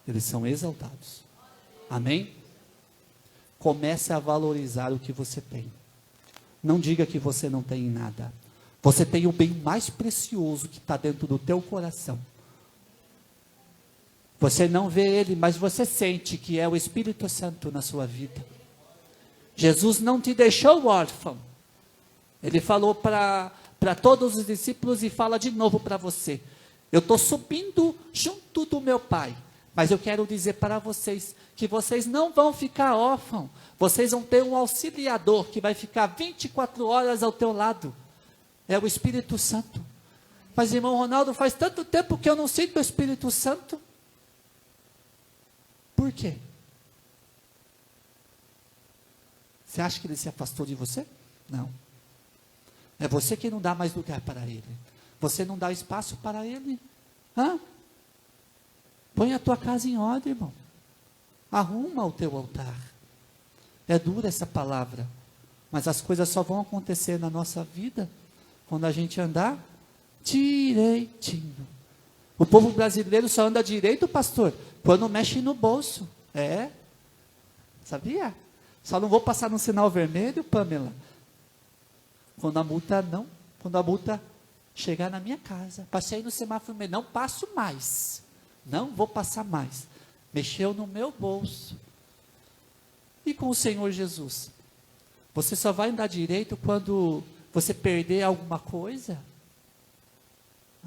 Eles são exaltados. Amém? Comece a valorizar o que você tem. Não diga que você não tem nada. Você tem o bem mais precioso que está dentro do teu coração. Você não vê ele, mas você sente que é o Espírito Santo na sua vida. Jesus não te deixou órfão. Ele falou para todos os discípulos e fala de novo para você. Eu estou subindo junto do meu Pai. Mas eu quero dizer para vocês que vocês não vão ficar órfãos. Vocês vão ter um auxiliador que vai ficar 24 horas ao teu lado. É o Espírito Santo. Mas irmão Ronaldo, faz tanto tempo que eu não sinto o Espírito Santo. Por quê? Você acha que ele se afastou de você? Não. É você que não dá mais lugar para ele. Você não dá espaço para ele. Põe a tua casa em ordem, irmão. Arruma o teu altar. É dura essa palavra. Mas as coisas só vão acontecer na nossa vida quando a gente andar direitinho. O povo brasileiro só anda direito, pastor, quando mexe no bolso. É. Sabia? Só não vou passar no sinal vermelho, Pamela, quando a multa chegar na minha casa. Passei no semáforo vermelho, não passo mais. Não vou passar mais. Mexeu no meu bolso. E com o Senhor Jesus? Você só vai andar direito quando você perder alguma coisa?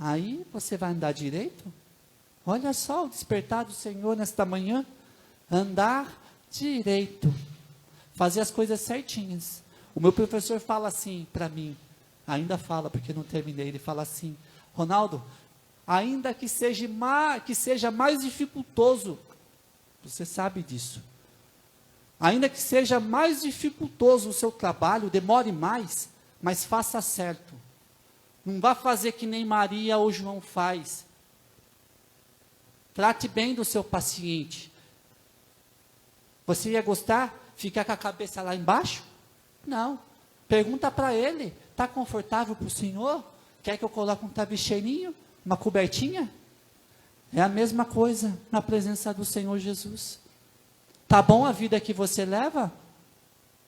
Aí você vai andar direito? Olha só o despertar do Senhor nesta manhã. Andar direito. Fazer as coisas certinhas. O meu professor fala assim para mim, ainda fala porque não terminei, ele fala assim: Ronaldo, ainda que seja mais dificultoso, você sabe disso, ainda que seja mais dificultoso o seu trabalho, demore mais, mas faça certo. Não vá fazer que nem Maria ou João faz. Trate bem do seu paciente. Você ia gostar? Ficar com a cabeça lá embaixo? Não. Pergunta para ele, está confortável para o Senhor? Quer que eu coloque um travesseirinho? Uma cobertinha? É a mesma coisa na presença do Senhor Jesus. Tá bom a vida que você leva?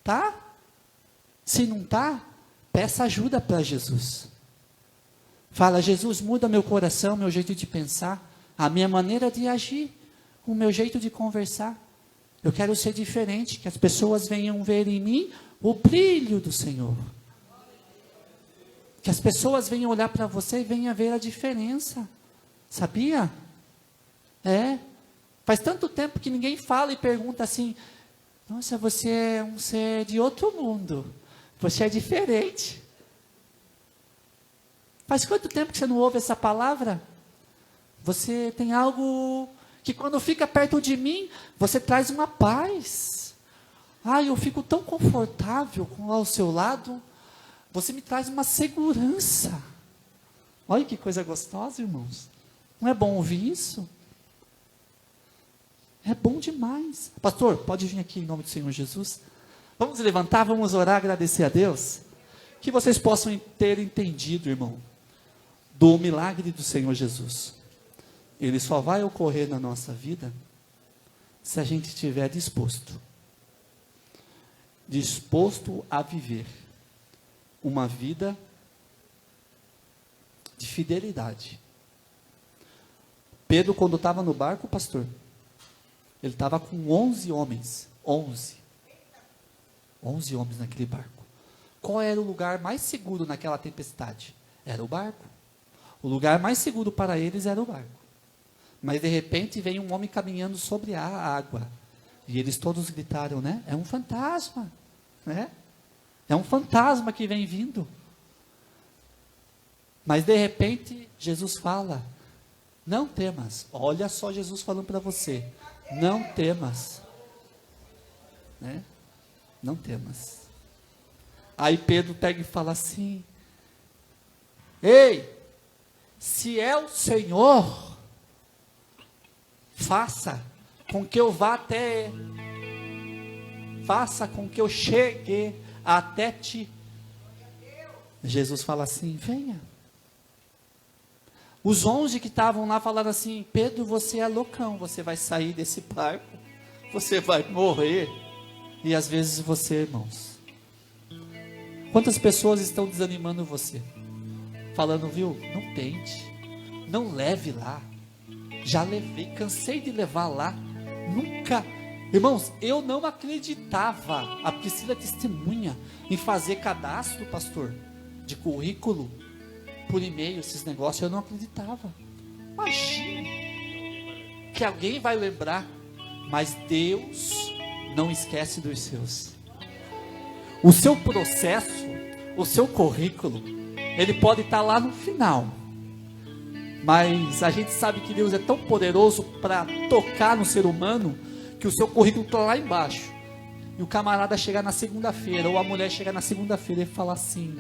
Tá? Se não tá, peça ajuda para Jesus. Fala, Jesus, muda meu coração, meu jeito de pensar, a minha maneira de agir, o meu jeito de conversar. Eu quero ser diferente, que as pessoas venham ver em mim o brilho do Senhor. Que as pessoas venham olhar para você e venham ver a diferença. Sabia? Faz tanto tempo que ninguém fala e pergunta assim, nossa, você é um ser de outro mundo. Você é diferente. Faz quanto tempo que você não ouve essa palavra? Você tem algo que quando fica perto de mim, você traz uma paz. Eu fico tão confortável ao seu lado. Você me traz uma segurança. Olha que coisa gostosa, irmãos. Não é bom ouvir isso? É bom demais. Pastor, pode vir aqui em nome do Senhor Jesus. Vamos levantar, vamos orar, agradecer a Deus. Que vocês possam ter entendido, irmão, do milagre do Senhor Jesus. Ele só vai ocorrer na nossa vida se a gente estiver disposto a viver uma vida de fidelidade. Pedro, quando estava no barco, pastor, ele estava com 11 homens. 11 homens naquele barco. Qual era o lugar mais seguro naquela tempestade? Era o barco. O lugar mais seguro para eles era o barco. Mas de repente vem um homem caminhando sobre a água. E eles todos gritaram, né? É um fantasma. Né? É um fantasma que vem vindo. Mas de repente Jesus fala, não temas. Olha só Jesus falando para você. Não temas. Né? Não temas. Aí Pedro pega e fala assim, ei, se é o Senhor, faça com que eu vá até, faça com que eu chegue até ti. Jesus fala assim, venha. Os 11 que estavam lá falaram assim, Pedro, você é loucão, você vai sair desse barco, você vai morrer. E às vezes você, irmãos, quantas pessoas estão desanimando você? Falando, viu, não tente, não leve lá. Já levei, cansei de levar lá. Nunca, irmãos, eu não acreditava. A Priscila testemunha em fazer cadastro, pastor, de currículo por e-mail, esses negócios, eu não acreditava. Imagina que alguém vai lembrar, mas Deus não esquece dos seus. O seu processo, o seu currículo, ele pode estar lá no final, mas a gente sabe que Deus é tão poderoso para tocar no ser humano, que o seu currículo está lá embaixo, e o camarada chegar na segunda-feira, ou a mulher chegar na segunda-feira e falar assim,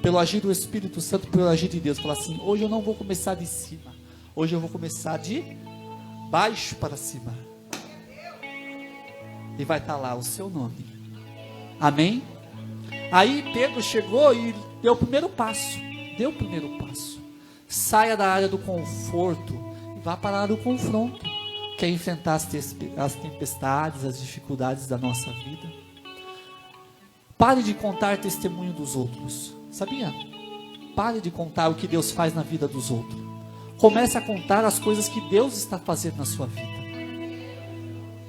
pelo agir do Espírito Santo, pelo agir de Deus, falar assim, hoje eu não vou começar de cima, hoje eu vou começar de baixo para cima, e vai estar lá o seu nome, amém? Aí Pedro chegou e deu o primeiro passo, saia da área do conforto, e vá para a área do confronto, que é enfrentar as tempestades, as dificuldades da nossa vida. Pare de contar testemunho dos outros, sabia? Pare de contar o que Deus faz na vida dos outros, comece a contar as coisas que Deus está fazendo na sua vida.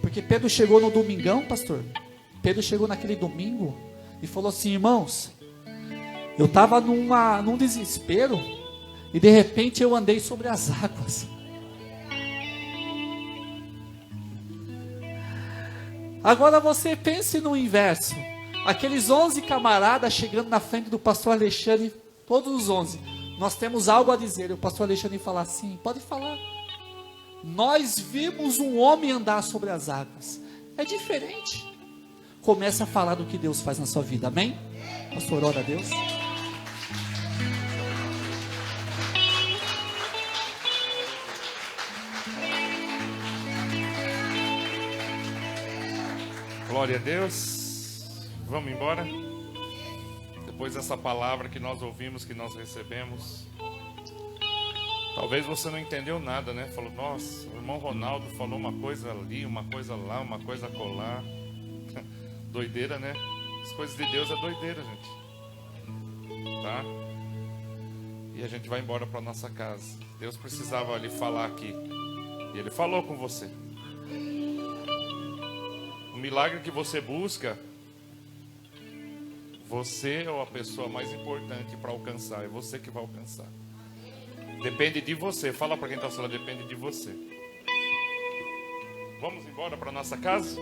Porque Pedro chegou no domingão, pastor, Pedro chegou naquele domingo, e falou assim, irmãos, eu estava num desespero, e de repente eu andei sobre as águas. Agora você pense no inverso, aqueles 11 camaradas chegando na frente do pastor Alexandre, todos os 11, nós temos algo a dizer, o pastor Alexandre fala assim, pode falar, nós vimos um homem andar sobre as águas, é diferente. Comece a falar do que Deus faz na sua vida, amém? Pastor, ora a Deus.
Glória a Deus. Vamos embora? Depois dessa palavra que nós ouvimos, que nós recebemos. Talvez você não entendeu nada, né? Falou, nossa, o irmão Ronaldo falou uma coisa ali, uma coisa lá, uma coisa colar. Doideira, né? As coisas de Deus é doideira, gente. Tá? E a gente vai embora para nossa casa. Deus precisava lhe falar aqui. E Ele falou com você. O milagre que você busca, você é a pessoa mais importante para alcançar. É você que vai alcançar. Depende de você. Fala para quem está falando, depende de você. Vamos embora para nossa casa?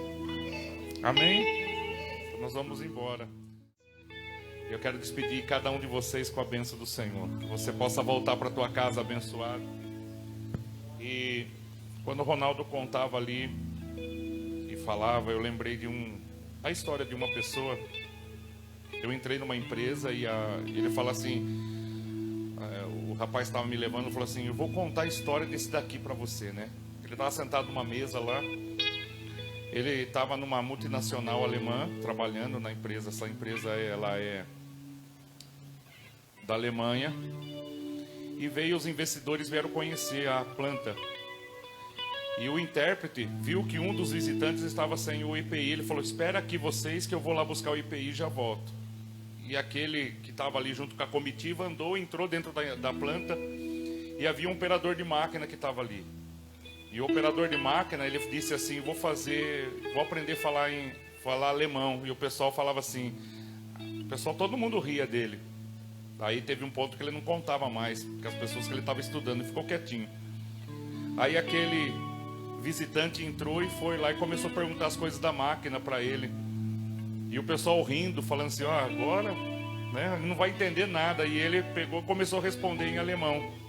Amém? Nós vamos embora. Eu quero despedir cada um de vocês com a bênção do Senhor. Que você possa voltar para a tua casa abençoado. E quando o Ronaldo contava ali e falava, eu lembrei de a história de uma pessoa. Eu entrei numa empresa e ele fala assim, o rapaz estava me levando e falou assim, eu vou contar a história desse daqui para você, né? Ele estava sentado numa mesa lá. Ele estava numa multinacional alemã, trabalhando na empresa. Essa empresa ela é da Alemanha. E os investidores vieram conhecer a planta. E o intérprete viu que um dos visitantes estava sem o EPI. Ele falou, espera aqui vocês que eu vou lá buscar o EPI e já volto. E aquele que estava ali junto com a comitiva entrou dentro da planta. E havia um operador de máquina que estava ali. E o operador de máquina, ele disse assim, vou aprender a falar alemão. E o pessoal falava assim, todo mundo ria dele. Aí teve um ponto que ele não contava mais, porque as pessoas que ele estava estudando, ficou quietinho. Aí aquele visitante entrou e foi lá e começou a perguntar as coisas da máquina para ele. E o pessoal rindo, falando assim, agora, né, não vai entender nada. E ele começou a responder em alemão.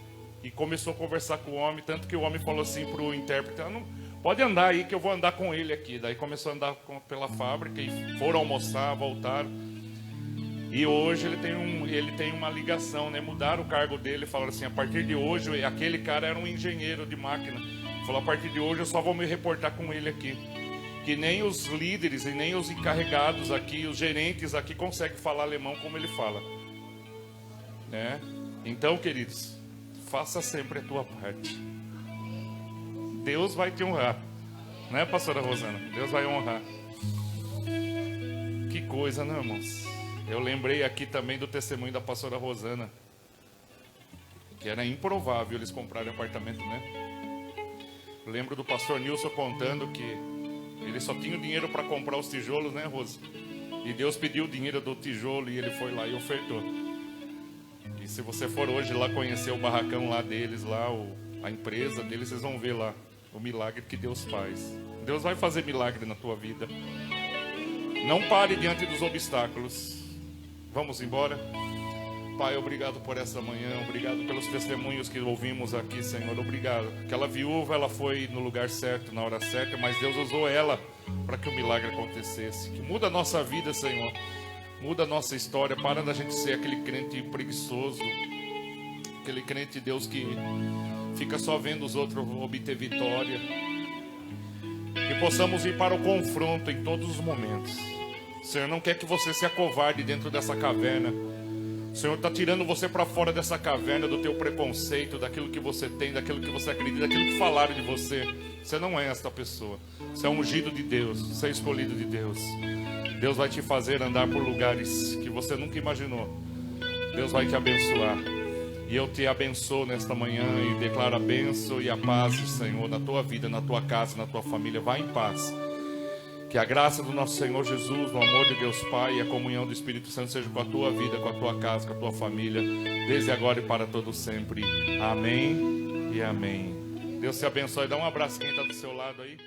E começou a conversar com o homem, tanto que o homem falou assim para o intérprete, não, pode andar aí que eu vou andar com ele aqui. Daí começou a andar pela fábrica e foram almoçar, voltaram. E hoje ele tem uma ligação, né? Mudaram o cargo dele, falaram assim, a partir de hoje, aquele cara era um engenheiro de máquina. Falou, a partir de hoje eu só vou me reportar com ele aqui. Que nem os líderes e nem os encarregados aqui, os gerentes aqui conseguem falar alemão como ele fala. Né? Então, queridos, faça sempre a tua parte. Deus vai te honrar. Né, pastora Rosana? Deus vai honrar. Que coisa, né, irmãos? Eu lembrei aqui também do testemunho da pastora Rosana. Que era improvável eles comprarem apartamento, né? Eu lembro do pastor Nilson contando que ele só tinha o dinheiro para comprar os tijolos, né, Rosa? E Deus pediu o dinheiro do tijolo e ele foi lá e ofertou. E se você for hoje lá conhecer o barracão lá deles, lá a empresa deles, vocês vão ver lá o milagre que Deus faz. Deus vai fazer milagre na tua vida. Não pare diante dos obstáculos. Vamos embora? Pai, obrigado por essa manhã, obrigado pelos testemunhos que ouvimos aqui, Senhor, obrigado. Aquela viúva, ela foi no lugar certo, na hora certa, mas Deus usou ela para que o milagre acontecesse. Que muda a nossa vida, Senhor. Muda a nossa história, para da gente ser aquele crente preguiçoso, aquele crente, Deus, que fica só vendo os outros obter vitória. Que possamos ir para o confronto em todos os momentos. O Senhor não quer que você se acovarde dentro dessa caverna. O Senhor está tirando você para fora dessa caverna, do teu preconceito, daquilo que você tem, daquilo que você acredita, daquilo que falaram de você. Você não é esta pessoa. Você é um ungido de Deus, você é escolhido de Deus. Deus vai te fazer andar por lugares que você nunca imaginou. Deus vai te abençoar. E eu te abençoo nesta manhã e declaro a bênção e a paz, Senhor, na tua vida, na tua casa, na tua família. Vá em paz. Que a graça do nosso Senhor Jesus, o amor de Deus Pai e a comunhão do Espírito Santo seja com a tua vida, com a tua casa, com a tua família, desde agora e para todo sempre. Amém e amém. Deus te abençoe. Dá um abraço quem está do seu lado aí.